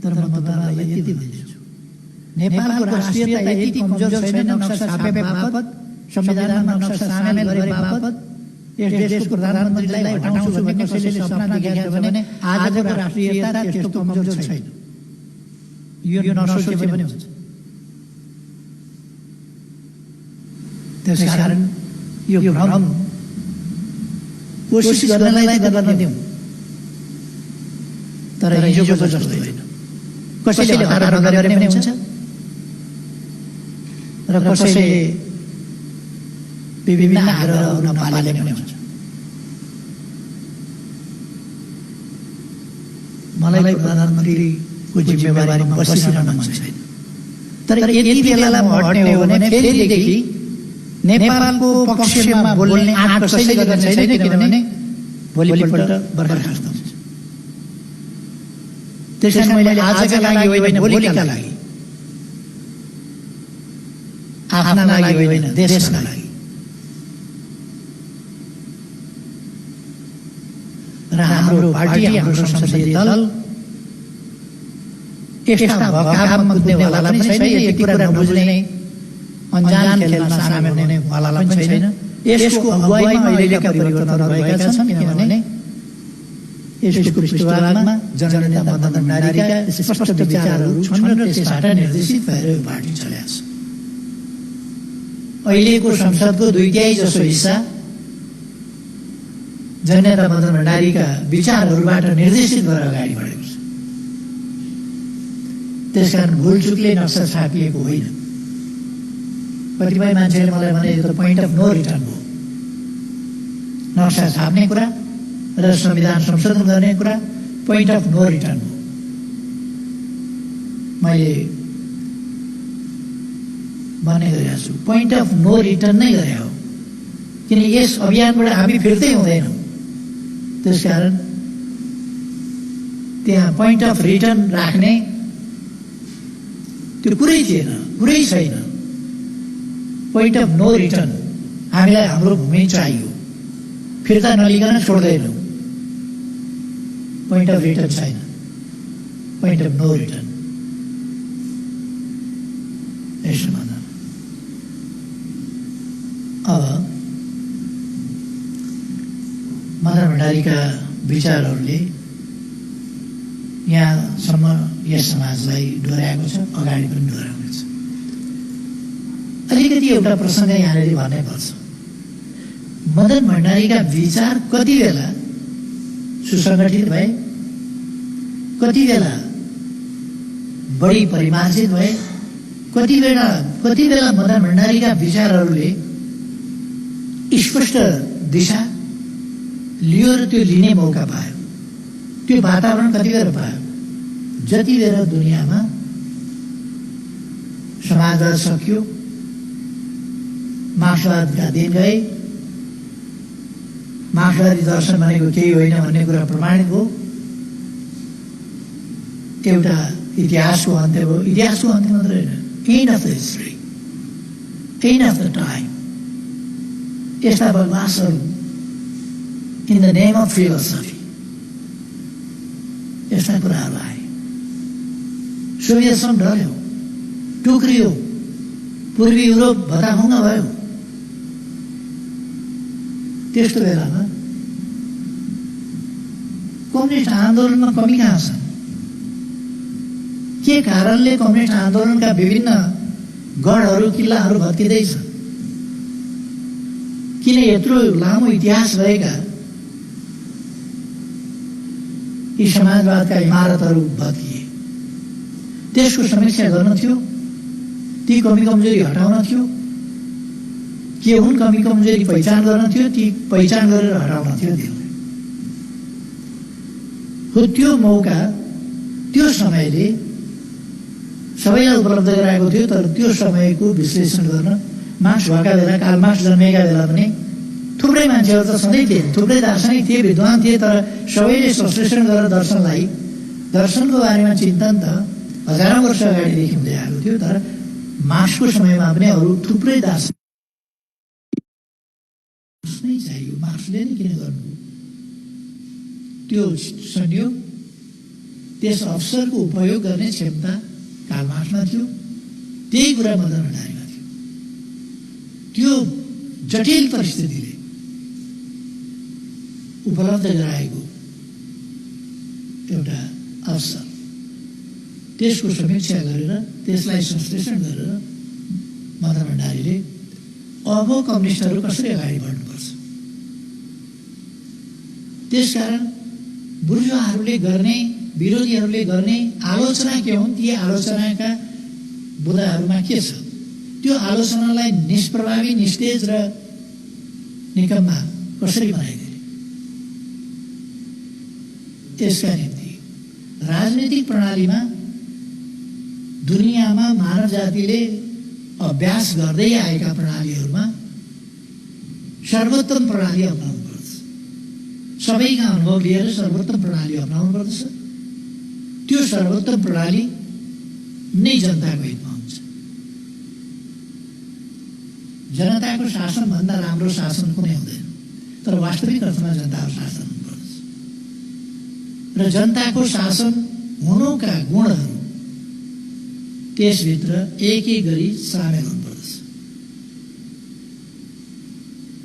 तर म तपाईँलाई यति भन्छु, नेपालको राष्ट्रियता यति कमजोर छैन। नक्सा छापे बापत, संविधानमा नक्सा सामेल गरे बापत यस देशको प्रधानमन्त्रीलाई हटाउँछु भन्ने कसैले सपना देखेको छ भने आजको राष्ट्रियता त्यस्तो कमजोर छैन। यो नसोचे पनि हुन्छ। त्यसकारण यो भ्रम कोसिस गर्नलाई त गर्न दिउँ, तर हिजोको जस्तो होइन। कसैले हतार नगरे पनि हुन्छ र कसैले विभिन्न आग्रहहरू नपाले पनि हुन्छ। मलाई प्रधानमन्त्रीको जिम्मेवारीमा बसिरहन मन छैन, तर यति बेला म हट्ने हो भने फेरिदेखि नेपालको पक्षमा बोल्ने आँट कसैले गर्न छैन, किनभने भोलिपल्ट बर्खास्त हुन्छ। त्यसैले मैले आजका लागि होइन, भोलिका लागि, आफ्ना लागि होइन, देशका लागि र हाम्रो पार्टी, हाम्रो संसदीय दल यस्ता भकाबमा कुद्नेवाला पनि छैन, यति कुरा नबुझ्ने अन्जान खेलमा सामेल हुनेवाला पनि छैन। यसको अगुवाईमा अहिलेका परिवर्तनहरू भएका छन्, किनभने यसको पृष्ठभागमा जननेता मदन भण्डारीका स्पष्ट विचारहरू छन् र त्यसबाट निर्देशित भएर यो पार्टी चलेको छ। अहिलेको संसदको 2/3 जसो हिस्सा जननेता मदन भण्डारीका विचारहरूबाट निर्देशित भएर अगाडि बढेको छ। त्यसकारण भुलचुकले नक्सा छापिएको होइन। कतिपय मान्छेले मलाई भने यो त पोइन्ट अफ नो रिटर्न हो, नक्सा छाप्ने कुरा र संविधान संशोधन गर्ने कुरा पोइन्ट अफ नो रिटर्न हो। मैले भन्ने गरेको छु, पोइन्ट अफ नो रिटर्न नै गरे हो, किन यस अभियानबाट हामी फिर्तै हुँदैनौँ। त्यसकारण त्यहाँ पोइन्ट अफ रिटर्न राख्ने त्यो कुरै थिएन, कुरै छैन। पोइन्ट अफ नो रिटर्न, हामीलाई हाम्रो भूमि चाहियो, फिर्ता नलिकन छोड्दैनौँ। पोइन्ट अफ रिटर्न छैन, पोइन्ट अफ नो रिटर्न। यसो भन्दा अब मदन भण्डारीका विचारहरूले यहाँसम्म यस समाजलाई डोर्याएको छ, अगाडि पनि डोर्याउनेछ। अलिकति एउटा प्रसङ्ग यहाँनिर भन्नै पर्छ। मदन भण्डारीका विचार कति बेला सुसङ्गठित भए, कति बेला बढी परिमार्जित भए, कति बेला मदन भण्डारीका विचारहरूले स्पष्ट दिशा लियो र त्यो लिने मौका पायो, त्यो वातावरण कति बेला पायो? जति बेला दुनियाँमा समाजवाद सकियो, मार्क्सवादका दिन गए, मार्क्सवादी दर्शन भनेको केही होइन भन्ने कुरा प्रमाणित हो, एउटा इतिहासको अन्त्य भयो। इतिहासको अन्त्य मात्र होइन, end of the history, end of the time. यस्ता बदमासहरू in the name of philosophy यस्ता कुराहरू आए। सोभियत सङ्घ ढल्यो, टुक्रियो, पूर्वी युरोप भताभुङ्ग भयो। त्यस्तो बेलामा कम्युनिस्ट आन्दोलनमा कमी कहाँ छ? के कारणले कम्युनिस्ट आन्दोलनका विभिन्न गढहरू, किल्लाहरू भत्किँदैछ? किन यत्रो लामो इतिहास भएका यी समाजवादका इमारतहरू भत्किए? त्यसको समीक्षा गर्न थियो, ती कमी कमजोरी हटाउन थियो, के हुन् कमी कमजोरी पहिचान गर्न थियो, ती पहिचान गरेर हटाउन थियो। त्यो मौका त्यो समयले सबैलाई उपलब्ध गराएको थियो, तर त्यो समयको विश्लेषण गर्न मार्क्स भएका बेला, कार्ल मार्क्स जन्मेका बेला पनि थुप्रै मान्छेहरू त सधैँ थिए, थुप्रै दार्शनिक थिए, विद्वान थिए, तर सबैले संश्लेषण गरेर दर्शनको बारेमा चिन्तन त हजारौँ वर्ष अगाडिदेखि हुँदै आएको थियो। तर मार्क्सको समयमा पनि अरू थुप्रै दार्शनिक नै चाहियो, मार्क्सले नै किन गर्नु? त्यो संयोग, त्यस अवसरको उपयोग गर्ने क्षमता कार्ल मार्क्समा थियो, त्यही कुरा मदन भण्डारीमा थियो। त्यो जटिल परिस्थितिले उपलब्ध गराएको एउटा अवसर, त्यसको समीक्षा गरेर, त्यसलाई संश्लेषण गरेर मदन भण्डारीले अब कम्युनिस्टहरू कसरी अगाडि बढ्नुपर्छ, त्यसकारण बुर्जुवाहरूले गर्ने, विरोधीहरूले गर्ने आलोचना के हुन्, ती आलोचनाका बुदाहरूमा के छ, त्यो आलोचनालाई निष्प्रभावी, निस्तेज र निकम्मा कसरी बनाइदिने, त्यसका निम्ति राजनीतिक प्रणालीमा दुनियाँमा मानव जातिले अभ्यास गर्दै आएका प्रणालीहरूमा सर्वोत्तम प्रणाली अपनाउनु पर्छ। सबैका अनुभव लिएर सर्वोत्तम प्रणाली अपनाउनु पर्दछ। त्यो सर्वोत्तम प्रणाली नै जनताको हितमा हुन्छ। जनताको शासनभन्दा राम्रो शासन कुनै हुँदैन, तर वास्तविक अर्थमा जनताको शासन हुनुपर्छ र जनताको शासन हुनुका गुणहरू त्यसभित्र एक एक गरी सामेल हुनुपर्छ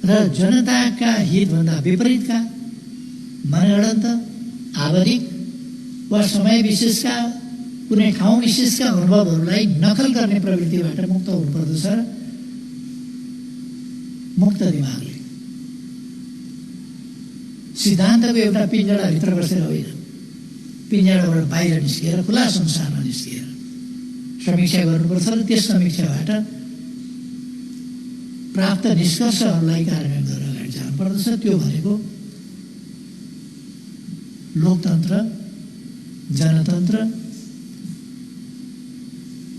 र जनताका हितभन्दा विपरीतका मनगढन्त, आवधिक वा समय विशेषका, कुनै ठाउँ विशेषका अनुभवहरूलाई नकल गर्ने प्रवृत्तिबाट मुक्त हुनुपर्दछ र मुक्त दिमागले सिद्धान्तको एउटा पिंजडाभित्र बसेर होइन, पिंजडाबाट बाहिर निस्किएर खुला संसारमा निस्किएर समीक्षा गर्नुपर्छ र त्यस समीक्षाबाट प्राप्त निष्कर्षहरूलाई कार्यान्वयन गरेर अगाडि जानुपर्दछ। त्यो भनेको लोकतन्त्र, जनतन्त्र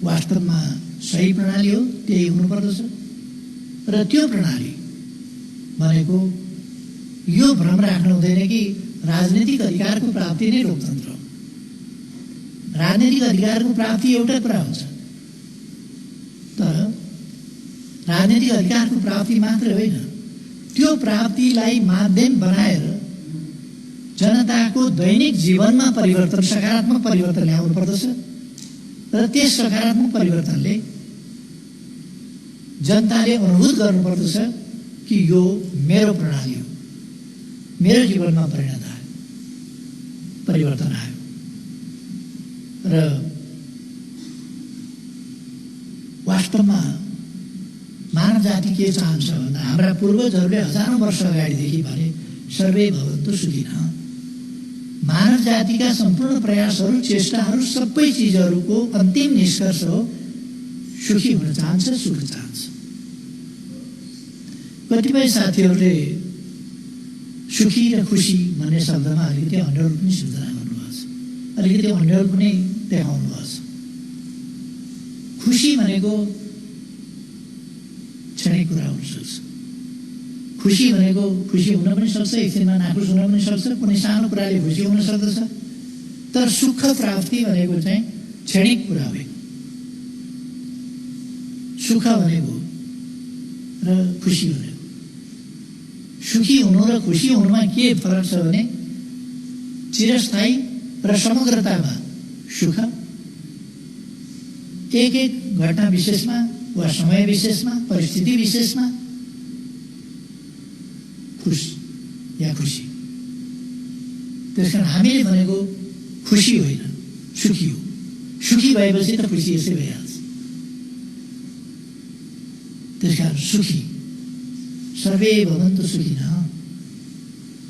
वास्तवमा सही प्रणाली हो, त्यही हुनुपर्दछ र त्यो प्रणाली भनेको यो भ्रम राख्नु हुँदैन कि राजनीतिक अधिकारको प्राप्ति नै लोकतन्त्र हो। राजनीतिक अधिकारको प्राप्ति एउटा कुरा हुन्छ, तर राजनीतिक अधिकारको प्राप्ति मात्र होइन, त्यो प्राप्तिलाई माध्यम बनाएर जनताको दैनिक जीवनमा परिवर्तन, सकारात्मक परिवर्तन ल्याउनु पर्दछ र त्यस सकारात्मक परिवर्तनले जनताले अनुभूत गर्नुपर्दछ कि यो मेरो प्रणाली हो, मेरो जीवनमा परिणत आयो, परिवर्तन आयो र वास्तवमा मानव जाति के चाहन्छ भन्दा हाम्रा पूर्वजहरूले हजारौं वर्ष अगाडिदेखि भने सर्वे भवन्तु सुखिनः, मानव जातिका सम्पूर्ण प्रयासहरू, चेष्टाहरू, सबै चिजहरूको अन्तिम निष्कर्ष हो सुखी हुन चाहन्छ, सुख चाहन्छ। कतिपय साथीहरूले सुखी र खुसी भन्ने शब्दमा अलिकति अन्यल पनि सिर्जना गर्नुभएको छ, अलिकति अन्यल पनि देखाउनु भएको छ। खुसी भनेको क्षणिक कुरा हुन सक्छ, खुसी भनेको खुसी हुन पनि सक्छ, एकछिनमा नाखुस हुन पनि सक्छ, कुनै सानो कुराले खुसी हुन सक्दछ, तर सुख प्राप्ति भनेको चाहिँ क्षणिक कुरा होइन। सुख भनेको र खुसी भनेको, सुखी हुनु र खुसी हुनुमा के फरक छ भने चिरस्थायी र समग्रतामा सुख, एक एक घटना विशेषमा वा समय विशेषमा, परिस्थिति विशेषमा खुसी या खुसी। त्यसकारण हामीले भनेको खुसी होइन, सुखी हो। सुखी भएपछि त खुसी यसै भइहाल्छ। त्यसकारण सुखी, सर्वे भवन्तु सुखिनः।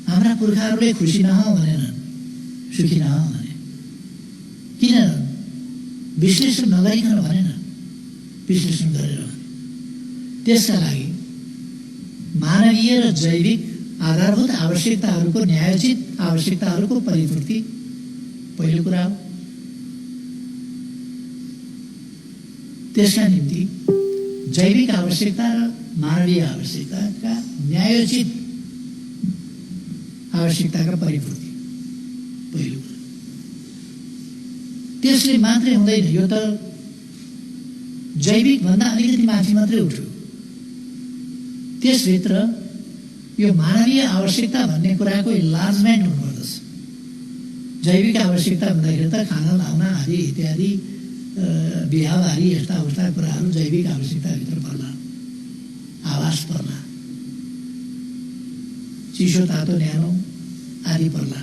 हाम्रा पुर्खाहरूले खुसी नहौ भनेनन्, सुखी नहौ भने। किन विश्लेषण नगरिकन भनेन, विश्लेषण गरेर भने। त्यसका लागि मानवीय र जैविक आधारभूत आवश्यकताहरूको, न्यायोचित आवश्यकताहरूको परिपूर्ति पहिलो कुरा हो। त्यसका निम्ति जैविक आवश्यकता र मानवीय आवश्यकताका न्यायोचित आवश्यकताका परिपूर्ति पहिलो कुरा। त्यसले मात्रै हुँदैन, यो त जैविक भन्दा अलिकति माथि मात्रै उठ्यो। त्यसभित्र यो मानवीय आवश्यकता भन्ने कुराको इन्लार्जमेन्ट हुनुपर्दछ। जैविक आवश्यकता भन्दाखेरि त खाना लाउन आदि इत्यादि, बिहाबारी यस्ता उस्ता कुराहरू जैविक आवश्यकताभित्र पर्ला, आवास पर्ला, चिसो तातो न्यानो आदि पर्ला।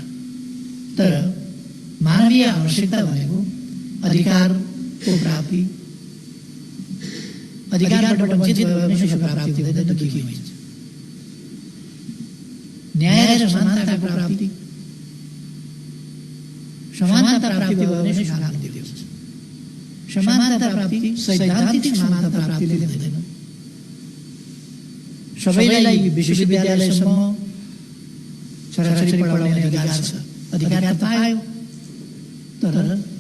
तर मानवीय आवश्यकता भनेको अधिकारको प्राप्ति, अधिकारबाट वञ्चित भए पनि सुख प्राप्ति हुँदैन त के हुन्छ। न्याय र समानताको प्राप्ति, समानता प्राप्ति भयो भने शान्ति हुन्छ। समानता प्राप्ति सैद्धान्तिक समानता प्राप्तिले हुँदैन। सबैलाई विश्वविद्यालयसम्म छोराछोरी पढाउने अधिकार छ, अधिकार त पायो, तर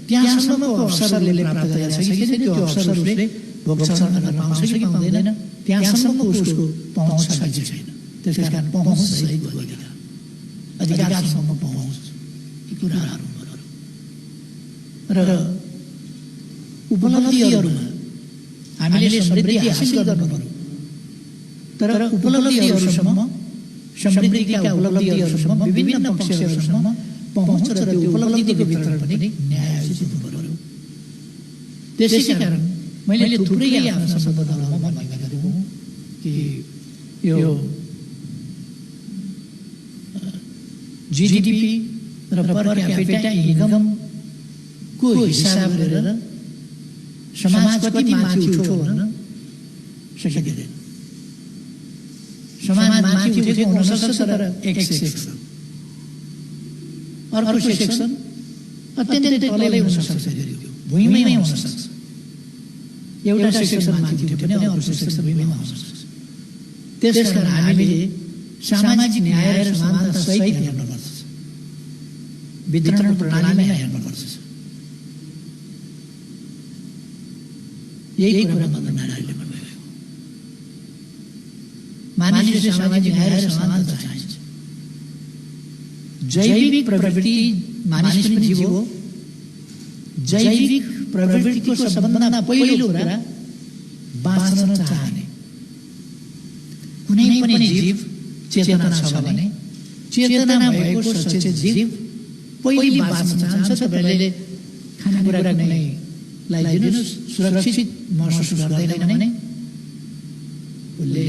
त्यहाँसम्मको अवसरले प्राप्त गरेका छ कि छैन, त्यो अवसर उसले भोग्छन् गर्न पाउँछ कि पाउँदैन, त्यहाँसम्मको उसको पहुँच छ कि छैन। त्यसकारण पहुँच सहितको अधिकार, अधिकारसम्म पहुँच, यी कुराहरू र उपलब्धिहरूमा हामीले समृद्धि हासिल गर्नु पर्यो, तर उपलब्धिहरूसम्म, समृद्धिका उपलब्धिहरूसम्म, विभिन्न पक्षहरूसम्म पहुँच र त्यो उपलब्धिको वितरण पनि न्यायोचित हुनु पर्यो। त्यसै कारण मैले थुप्रै आफ्ना सम्बन्धहरूमा भन्ने गरेको हुँ कि यो जीडीपी र पर क्यापिटा इन्कमको हिसाब गरेर समाज कति माथि उठ्यो भन्न सकिँदैन। समाज माथि उठेको हुन सक्छ, तर एक सेक्सन, अर्को सेक्सन अत्यन्तै तलै हुन सक्छ, भुइँमै हुन सक्छ। एउटा सेक्सन माथि उठ्यो भने अर्को सेक्सन भुइँमा हुन सक्छ। त्यसकारण हामीले सामाजिक न्याय र समानता सहित हेर्नुपर्छ, वितरण प्रणालीमा हेर्नुपर्छ। यही कुरा मदन नारायणले भन्नुभयो, मानिसले सामाजिक न्याय र समानता चाहिन्छ। जैविक प्रवृत्ति, मानिस पनि जीव हो, जैविक प्रवृत्तिको सबभन्दा पहिलो कुरा बाँच्न चाहने। कुनै पनि जीव चेतना छ भने, चेतना भएको सचेत जीव पहिले बाँच्न चाहन्छ। तपाईँले खानेकुरा कुनैलाई दिनुहोस्, सुरक्षित महसुस गर्दैन भने उसले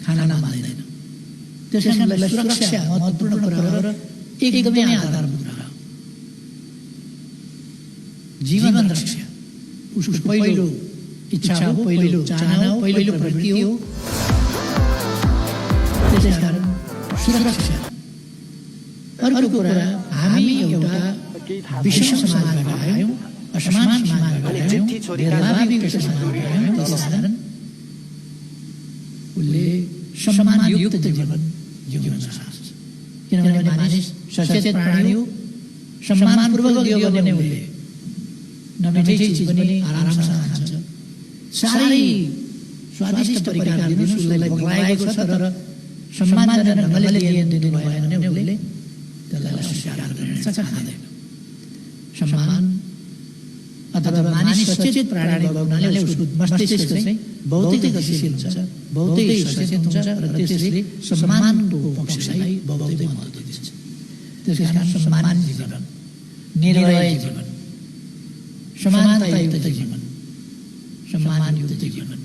खाना मान्दैन। त्यसैले सुरक्षा महत्त्वपूर्ण कुरा हो र एकदमै आधारभूत कुरा हो। जीवन रक्षा उसको पहिलो इच्छा हो, पहिलो चाहना हो, पहिलो प्रवृत्ति हो। त्यसैकारण सुरक्षा। अर्को कुरा, हामी एउटा विषम समाजबाट आयौँ, असमान समाजबाट आयौँ, भेदभावी समाजबाट आयौँ। त्यसकारण उसले सम्मानयुक्त जीवन जिउन चाहन्छ, किनभने मानिस सचेत प्राणी हो। सम्मानपूर्वक दियो भने उसले नमिठै चिज पनि आरामसँग खान्छ। साह्रै स्वादिष्ट परिकार दिनुहोस्, उसलाई भोक छ, तर सम्मानजनक ढङ्गले दिनु भएन भने उसले त्यसलाई अस्वीकार गर्छ, खाँदैन। सम्मान अथवा मानिस सचेत प्राणी भएको हुनाले उसको मस्तिष्क चाहिँ बहुतै गतिशील हुन्छ, बहुतै सचेत हुन्छ र त्यसले सम्मानको पक्षलाई बहुतै महत्त्व दिन्छ। त्यसकारण सम्मान जीवन, निर्भय जीवन, समानतायुक्त जीवन, सम्मानयुक्त जीवन,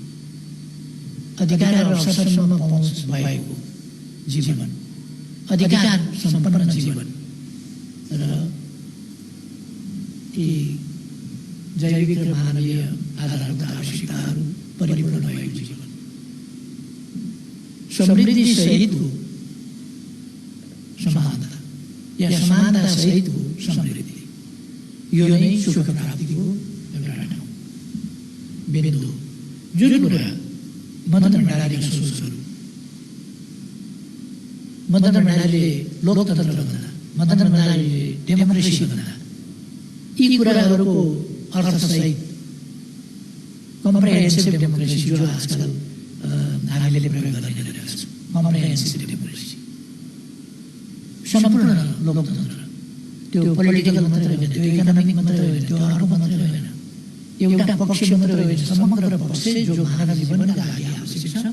अधिकार र अवसरसम्म पहुँच भएको जीवन, अधिकार सम्पन्न जीवन र यी जैविक र मानवीय आधारभूत आवश्यकताहरू परिपूर्ण भएको जीवन, समृद्धि सहितको समानता या समानता सहितको समृद्धि, यो नै सुख प्राप्तिको एउटा ठाउँ बिन्दु। जुन कुरा मदन भण्डारीका सोचहरू, मदन भण्डारीले लोकतन्त्र भन्दा, मदन भण्डारीले डेमोक्रेसी भन्दा, यी कुराहरूको अर्थसहित कम्प्रिहेन्सिभ डेमोक्रेसी, जो आजकल हामीले प्रयोग गरिरहेका छौँ, कम्प्रिहेन्सिभ डेमोक्रेसी, सम्पूर्ण लोकतन्त्र, त्यो पोलिटिकल मात्रै होइन, त्यो इकोनोमिक मात्रै होइन, त्यो अर्को मात्रै होइन, एउटा पक्ष मात्रै होइन, समग्र पक्ष जो मानव जीवनका लागि आवश्यक छ,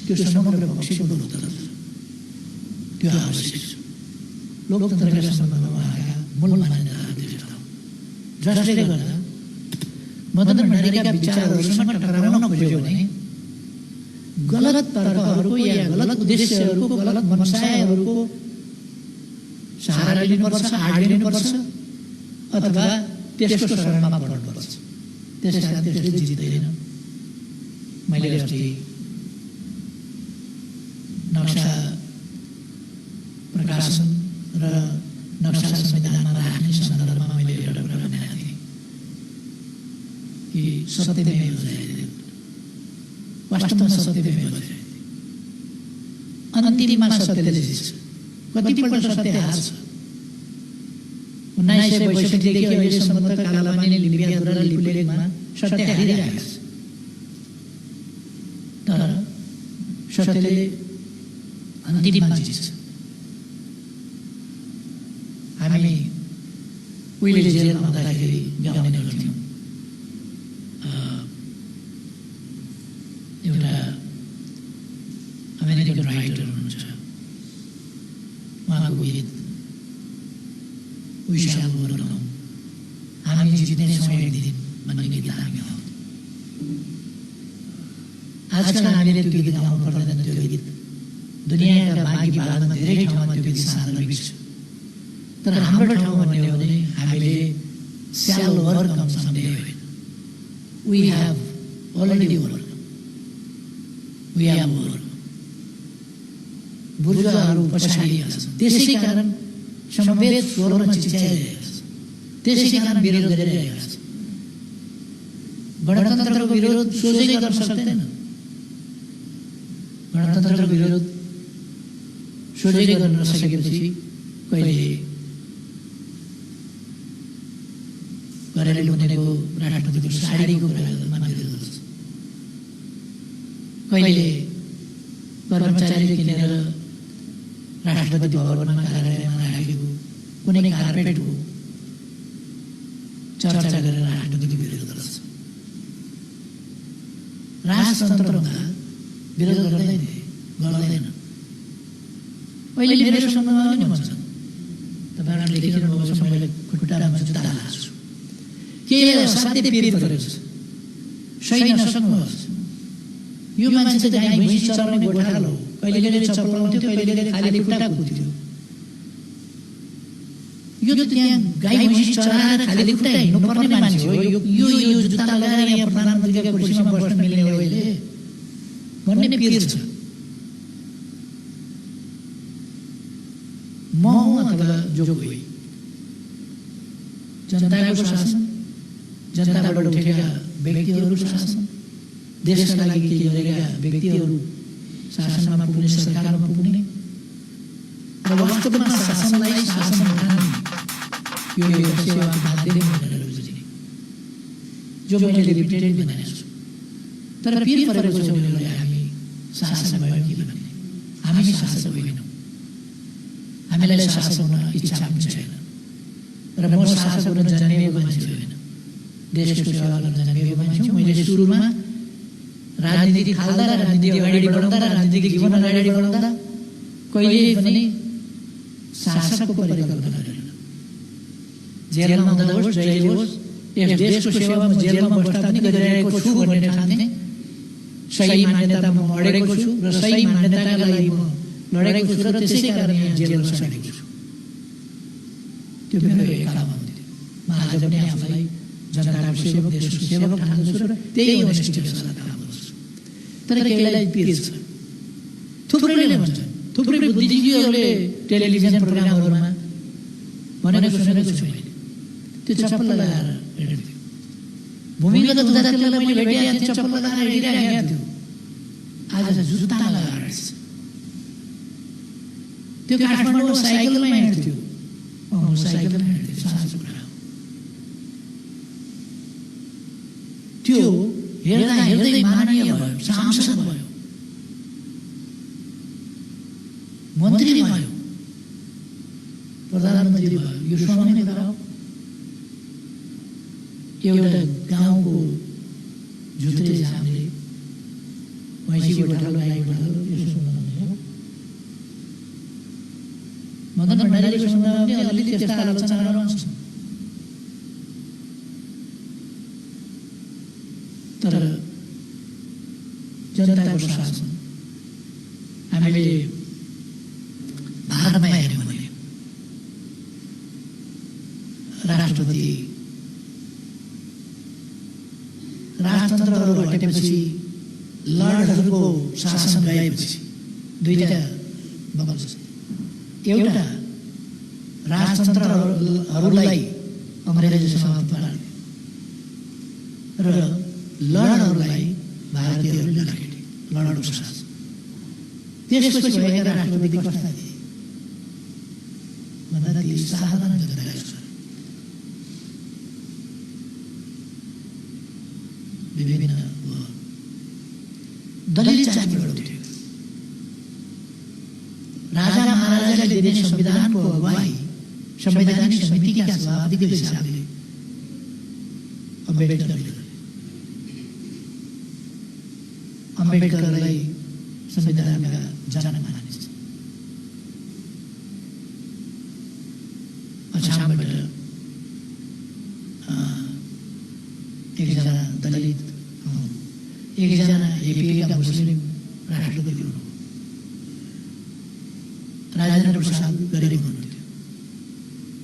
त्यो समग्र पक्षको लोकतन्त्र, त्यो आवश्यक छ। लोकतन्त्रका सम्बन्धमा उहाँका मूल मान्यताहरू देखाउँछौँ, जसले गर्दा मदन भण्डारीका विचारहरूसँग टकराउन खोज्यो भने गलत तर्कहरूको या गलत उद्देश्यहरूको, गलत मनसायहरूको सहारा लिनुपर्छ, आड लिनुपर्छ अथवा त्यसको शरणमा पर्नुपर्छ। त्यसकारण त्यसले जित्दैन। मैले अस्ति नक्सा प्रकाशन र नक्सा संविधानमा राख्ने सन्दर्भमा मैले एउटा कुरा भनेको थिएँ कि सत्यमेव जयते, वास्तवमा सत्यमेव जयते। अन्तिममा सत्यले जित्छ। कतिपल्ट सत्य हार्छ। 1962 देखि अहिलेसम्म त कालापानी लिम्बियाद्वारा लिपुलेखमा सत्य हारिरहेको छ। तर सत्यले अन्तिममा जित्छ। हामी उहिले जेलमा हुँदाखेरि गाउने गर्थ्यौँ। एउटा अमेरिकन राइटर हुनुहुन्छ, उहाँको गीत We shall overcome, हामी जित्नेछौँ एक दिन भन्ने गीत हामी गाउँछौँ। आजकल हामीले त्यो गीत गाउनु पर्दैन। त्यो गीत दुनियाँका बाँकी भागमा धेरै ठाउँमा त्यो गीत सार्वजनिक छ। तर हाम्रो ठाउँ भन्ने हो भने हामीले shall overcome someday होइन, we have already overcome, we have overcome। बुर्जुवाहरू पछाडिएका छन्, त्यसै कारण समवेत स्वरमा चिच्याइरहेका छन्, त्यसै कारण विरोध गरिरहेका छन्। गणतन्त्रको विरोध सोझै गर्न सक्दैन। गणतन्त्रको विरोध सोझै गर्न नसकेपछि कहिले घरेलु हुनेको राष्ट्रपतिको साडीको मान्यता गर्छ, कहिले कर्मचारीले किनेर राष्ट्रपति भवनमा कार्यालयमा राखेको कुनै कार्पेटको चर्चा गरेर राष्ट्रपतिको विरोध गर्छ। राजतन्त्र हुँदा विरोध गर्दैन। अहिले मेरो सम्बन्धमा पनि भन्छन्, तपाईँहरूले लेखिनु भएको छ, मैले खुट्टामा जुत्ता हाल्छु। के असाध्य पीडित गरेको छ, सही नसक्नुहोस्। यो मान्छे त गाई भैँसी चराउने गोठालो हो। कहिले कहिले चप्पल लाउँथ्यो, कहिले कहिले खाली खुट्टा कुद्थ्यो। यो त त्यहाँ गाई भैँसी चराएर खाली खुट्टा हिँड्नुपर्ने मान्छे हो। यो जुत्ता लगाएर यहाँ प्रधानमन्त्रीका कुर्सीमा बस्न मिल्ने हो अहिले भन्ने पीर छ। म अथवा जो कोही जनताको शासन, जनताबाट उठेका व्यक्तिहरू शासन, देशका लागि के गरेका व्यक्तिहरू शासनमा पुग्ने, सरकारमा पुग्ने र वास्तवमा शासनलाई शासन ठान्ने यो एउटा सेवाको माध्यम भनेर बुझिने, जो मैले रिपिटेड भनेको छु। तर पीर परेको छ उनीहरूले हामी शासक भयौँ कि भन्ने। हामी शासक होइनौँ, हामीलाई शासक हुन इच्छा पनि छैन। र म शासक हुन जन्मिएको मान्छे होइन, देशको सेवा गर्न जन्मिएको मान्छे हो। मैले सुरुमा राजनीति थाल्दा, राजनीति अगाडि बढाउँदा, राजनीतिक जीवन अगाडि बढाउँदा कहिले पनि शासकको परिकल्पना गरेन। जेलमा हुँदा होस्, जहिले होस्, यस देशको सेवामा जेलमा बस्दा पनि गरिरहेको छु भन्ने ठान्ने, सही मान्यतामा म अडेको छु र सही मान्यताका लागि म लडेको छु र त्यसै कारण यहाँ जेलमा सडेको छु। त्यो मेरो एक काम हुन्थ्यो। म आज पनि आफूलाई जनताको सेवक, देशको सेवक ठान्दछु र त्यही अनेस्टीको साथ काम गर्छु। तर केहीलाई पीर छ। थुप्रैले भन्छन्, थुप्रै बुद्धिजीवीहरूले टेलिभिजन प्रोग्रामहरूमा भनेको सुनेको छु मैले। त्यो चप्पल लगाएर हिँड्थ्यो। भूमिगत हुँदाखेरिलाई मैले भेटेको थिएँ, चप्पल लगाएर हिँडिरहेको थियो। आज जुत्ता लगाएर हिँड्छ। त्यो काठमाडौँमा साइकलमा हिँड्थ्यो, साइकलमा हिँड्थ्यो। साँचो कुरा हो त्यो। हेर्दा हेर्दै माननीय भयो, सांसद भयो, मन्त्री भयो, प्रधानमन्त्री भयो। यो सुहाउने कुरा हो। एउटा गाउँको झुत्रे झामले भैँसी गोठालो, गाई गोठालो, यो सुन्नु हो। मदन भण्डारीको सन्दर्भमा पनि अलिअलि त्यस्ता आलोचनाहरू आउँछन्। तर जनताको शासन हामीले भारतमा हेऱ्यौँ भने राष्ट्रपति राजतन्त्रहरू हटेपछि, लर्डहरूको शासन गएपछि दुईटा बमल छ। एउटा राजतन्त्रहरूलाई अङ्ग्रेजीले समाप्त पार्ने र लर्डहरूलाई भारतीयहरूले लगाए लर्ड प्रशासन। त्यसपछि भएका राष्ट्रपति कस्ता थिए भन्दा ती साधारण जनताका विभिन्न दलित जातिबाट उठ्यो। राजा महाराजाले दिने संविधानको अगुवाई संवैधानिक समितिका सभापतिको हिसाबले अम्बेडकरले गरे। अम्बेडकरलाई संविधानका जनक मानिन्छ। अछामबाट एकजना दलित, एकजना एपीका मुस्लिम राष्ट्रपति हुनुभयो। राजेन्द्र प्रसाद गरिब हुनुहुन्थ्यो,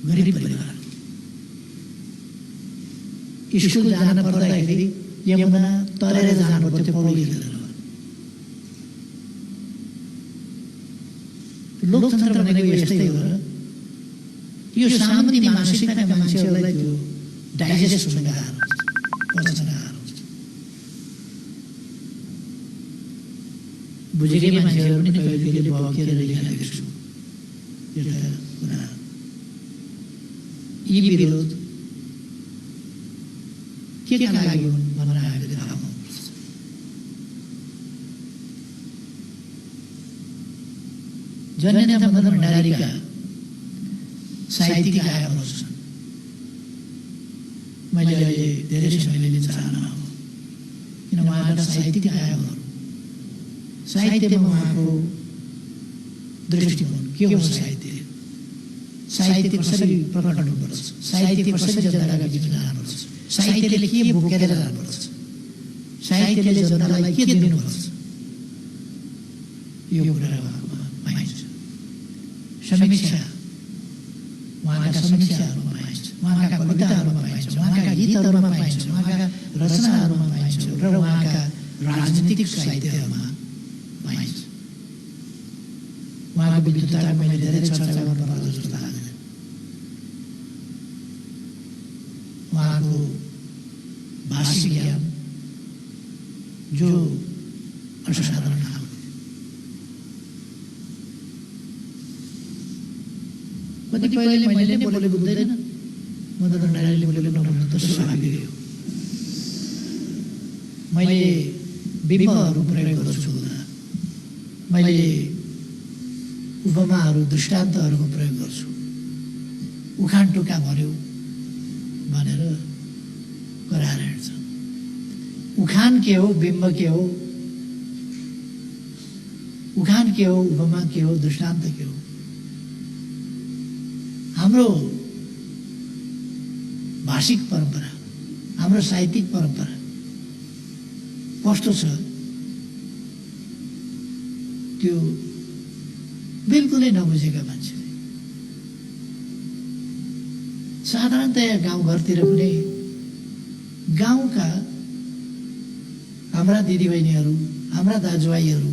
गरिब परिवार। स्कुल जान पर्दाखेरि यमुना तरेर जानु पर्थ्यो पौडी खेलेर। लोकतन्त्र भनेको यस्तै हो र यो सामान्य मानसिकताका मान्छेहरूलाई त्यो डाइजेस्ट हुन गाह्रो हुन्छ, पचन गाह्रो हुन्छ। बुझेकै मान्छेहरू पनि कहिले कहिले बकेर लेखेको छु एउटा कुरा। यी विरोध के का लागि हुन् भनेर हामीले थाहा पाउनुपर्छ। जननेता मदन भण्डारीका साहित्यिक आयामहरू छन्। मैले अहिले धेरै समय लिन चाहन्न हो, किन उहाँका साहित्यिक आयामहरू, साहित्यमा उहाँको दृष्टिकोण के हो, साहित्य कसरी प्रकट हुनुपर्छ, साहित्य कसरी जनताका बिचमा जानुपर्छ, साहित्यले के बोकेर जानुपर्छ, साहित्यले जनतालाई के दिनुपर्छ, यो कुरा पाइन्छ। समीक्षा, उहाँका समीक्षाहरूमा पाइन्छ, उहाँका कविताहरूमा पाइन्छ, उहाँका गीतहरूमा पाइन्छ, उहाँका रचनाहरूमा पाइन्छ र उहाँका राजनीतिक साहित्यहरूमा पाइन्छ। उहाँको विद्वताको मैले धेरै चर्चा गर्नुपर्छ जस्तो लाग्दैन। उहाँको भाषिक ज्ञान जो असाधारण खालको। कतिपयले मैले नै बोलेको बुझ्दैन, मदन भण्डारीले बोलेको नबुझ्नु त स्वाभाविक हो। मैले बिम्बहरू प्रयोग गर्छु, मैले उपमाहरू दृष्टान्तहरूको प्रयोग गर्छु। उखान टुक्का भन्यो भनेर कराएर हिँड्छ। उखान के हो, बिम्ब के हो, उखान के हो, उपमा के हो, दृष्टान्त के हो। हाम्रो भाषिक परम्परा, हाम्रो साहित्यिक परम्परा कस्तो छ त्यो बिल्कुलै नबुझेका मान्छेले साधारणतया गाउँघरतिर पनि गाउँका हाम्रा दिदीबहिनीहरू, हाम्रा दाजुभाइहरू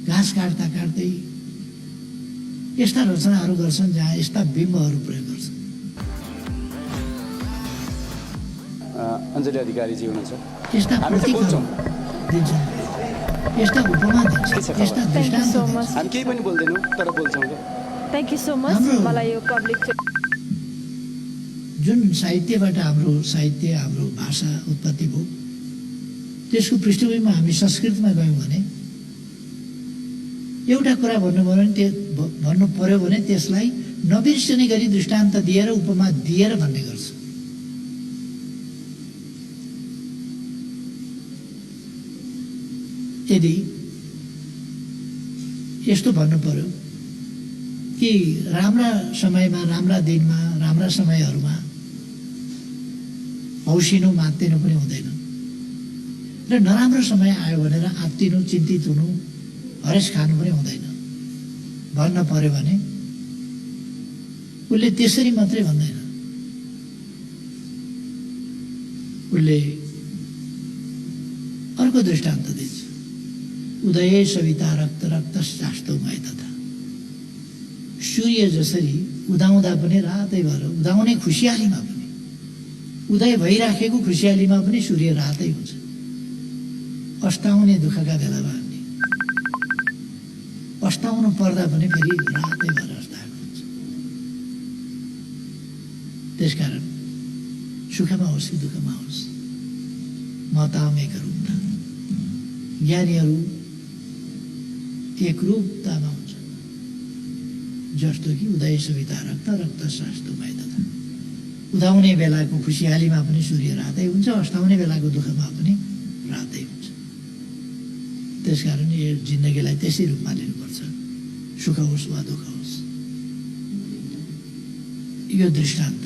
घाँस काट्दा काट्दै यस्ता रचनाहरू गर्छन् जहाँ यस्ता बिम्बहरू प्रयोग गर्छन्। अञ्जली अधिकारीजी हुनुहुन्छ, यस्ता प्रतीकहरू दिन्छन्, यस्ता उपमा दिन्छन्, यस्ता दृष्टान्त दिन्छन्। हामी केही पनि बोल्दैनौँ तर बोल्छौँ क्या। Thank you so much. मलाई यो पब्लिक जुन साहित्यबाट हाम्रो साहित्य, हाम्रो भाषा उत्पत्ति भयो, त्यसको पृष्ठभूमिमा हामी संस्कृतमा गयौँ भने एउटा कुरा भन्नु पर्यो भने त्यसलाई नबिर्सने गरी दृष्टान्त दिएर उपमा दिएर भन्ने गर्छ। यदि यस्तो भन्नु पर्यो कि राम्रा समयमा, राम्रा दिनमा, राम्रा समयहरूमा हौसिनु मात्तिनु पनि हुँदैन र नराम्रो समय आयो भनेर आत्तिनु, चिन्तित हुनु, हरेस खानु पनि हुँदैन भन्न पर्यो भने उसले त्यसरी मात्रै भन्दैन। उसले अर्को दृष्टान्त दिन्छ। उदय सविता रक्त रक्त शास्तोमय तथा सूर्य जसरी उदाउँदा पनि रातै भएर उदाउने खुसियालीमा पनि उदय भइराखेको खुसियालीमा पनि सूर्य रातै हुन्छ। अस्ताउने दुःखका बेलामा पनि अस्ताउनु पर्दा पनि फेरि रातै भएर अस्ताएको हुन्छ। त्यसकारण सुखमा होस् कि दुःखमा होस् म ताम एक रूपता ज्ञानीहरू एक रूपतामा हुन्छ। जस्तो कि उदय सविता रक्त रक्त शास्तोमय तथा उदाउने बेलाको खुसियालीमा पनि सूर्य रातै हुन्छ, अस्ताउने बेलाको दुःखमा पनि रातै हुन्छ। त्यसकारण यो जिन्दगीलाई त्यसै रूपमा लिनुपर्छ, सुख होस् वा दुःख होस्। यो दृष्टान्त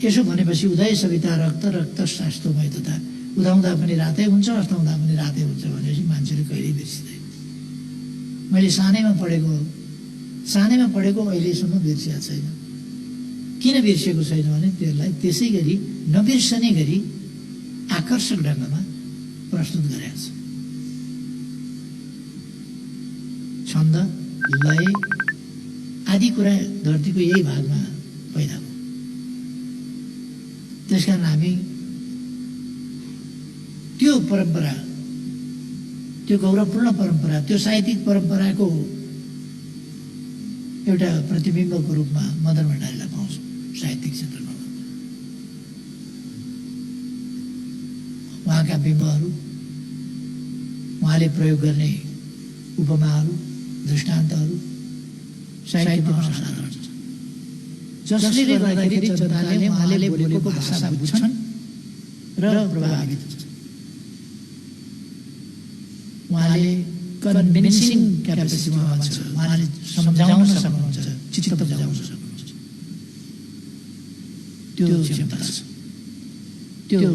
यसो भनेपछि उदय सविता रक्त रक्त शास्तोमय तथा उदाउँदा पनि रातै हुन्छ, अस्ताउँदा पनि रातै हुन्छ भनेपछि मान्छेले कहिल्यै बिर्सिँदैन। मैले सानैमा पढेको अहिलेसम्म बिर्सिएको छैन। किन बिर्सिएको छैन भने त्यसलाई त्यसै गरी नबिर्सने गरी आकर्षक ढङ्गमा प्रस्तुत गरेको छ। छन्द लय आदि कुरा धरतीको यही भागमा पैदा हो। त्यसकारण हामी त्यो परम्परा, त्यो गौरवपूर्ण परम्परा, त्यो साहित्यिक परम्पराको एउटा प्रतिबिम्बको रूपमा मदन भण्डारीलाई पाउँछौँ साहित्यिक क्षेत्रमा। उहाँका बिम्बहरू, उहाँले प्रयोग गर्ने उपमाहरू, दृष्टान्तहरू साहित्यमा असाधारण छन्, जसले गर्दाखेरि जनताले उहाँले बोलेको भाषा बुझ्छन् र प्रभावित हुन्छन्। उहाँले कन्भिन्सिङ क्यापेसिटी उहाँमा छ, उहाँले सम्झाउन सक्नुहुन्छ, चित्त बुझाउन सक्नुहुन्छ। त्यो क्षमता छ। त्यो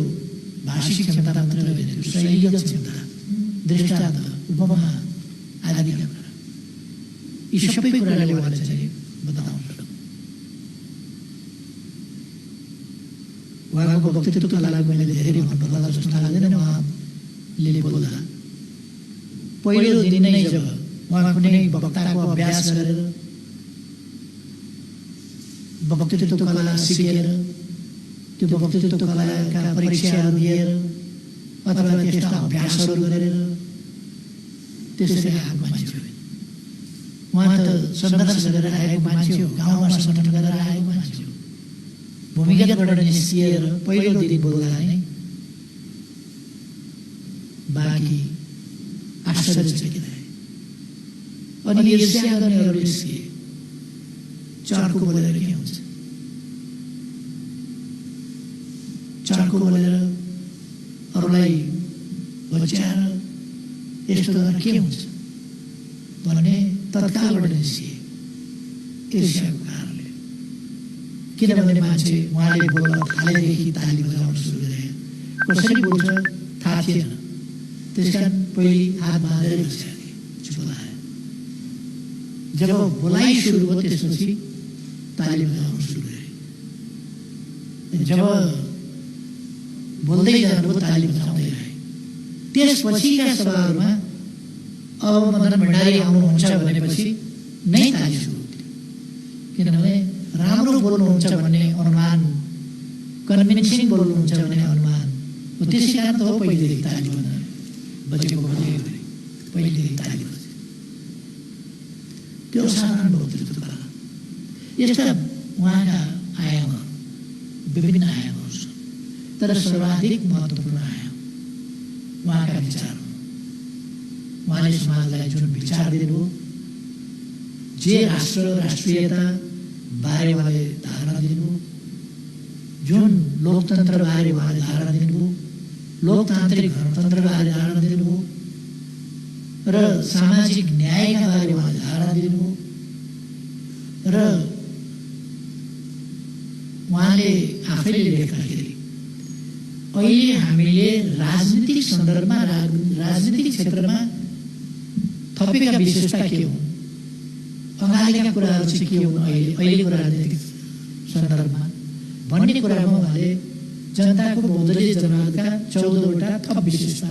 भाषिक क्षमता मात्र होइन, शैलीगत क्षमता, दृष्टान्त, उपमा आदिका कुरा, यी सबै कुराले उहाँले चाहिँ बताउन सक्नु। उहाँको वक्तृत्वका लागि मैले धेरै भन्नुपर्ला जस्तो लाग्दैन। उहाँले बोल्दा पहिलो दिन नै जब उहाँ कुनै वक्ताको अभ्यास गरेर वक्तृत्व कला सिकेर त्यो वक्तृत्व कलाका परीक्षाहरू दिएर अथवा त्यस्ता अभ्यासहरू गरेर त्यसरी आएको मान्छे होइन। उहाँ त सङ्घर्ष गरेर आएको मान्छे हो, गाउँमा सङ्गठन गरेर आएको मान्छे हो। भूमिगतबाट निस्किएर पहिलो दिन बोल्दा नै बाँकी आश्चर्यचकित आए। अनि ईर्ष्या गर्नेहरू निस्किए। चर्को बोलेर के हुन्छ? चर्को बोलेर अरूलाई बच्याएर यस्तो गरेर के हुन्छ भन्ने तत्कालबाट निस्किए ईर्ष्याको कारणले। किनभने मान्छे उहाँले बोल्न थालेदेखि ताली बजाउन सुरु गरे। कसरी बोल्छ थाहा थिएन। त्यसकारण पहिले हात बाँधेर बसेको चुप लाग्यो। जब बोलाइ सुरु भयो त्यसपछि ताली बजाउन सुरु गरे। जब बोल्दै जानुभयो ताली बजाउँदै रहे। त्यसपछिका सभाहरूमा अब मदन भण्डारी आउनुहुन्छ भनेपछि नै ताली सुरु हुन्थ्यो। किनभने राम्रो बोल्नुहुन्छ भन्ने अनुमान, कन्भिन्सिङ बोल्नुहुन्छ भन्ने अनुमान हो। त्यसै कारण त हो पहिलेदेखि ताली बजेको पहिलेदेखि ताली बजे। त्यो साधारण वक्तृत्व कला। यस्ता उहाँका आयामहरू विभिन्न आयामहरू छन्, तर सर्वाधिक महत्त्वपूर्ण आयाम उहाँका विचार हो। उहाँले समाजलाई जुन विचार दिनुभयो, जे राष्ट्र राष्ट्रियता बारे उहाँले धारणा दिनुभयो, जुन लोकतन्त्र बारे उहाँले धारणा दिनुभयो, लोकतान्त्रिक गणतन्त्र बारे धारणा दिनुभयो र सामाजिक न्यायका बारे उहाँले धारणा दिनुभयो र उहाँले आफैले लेख्दाखेरि अहिले हामीले राजनीतिक सन्दर्भमा, राजनीतिक क्षेत्रमा थपेका विशेषता के हुन्, अगाडिका कुराहरू चाहिँ के हुन् अहिलेको राजनीतिक सन्दर्भमा भन्ने कुरामा उहाँले जनताको बौद्धले जनवादका 14वटा थप विशेषता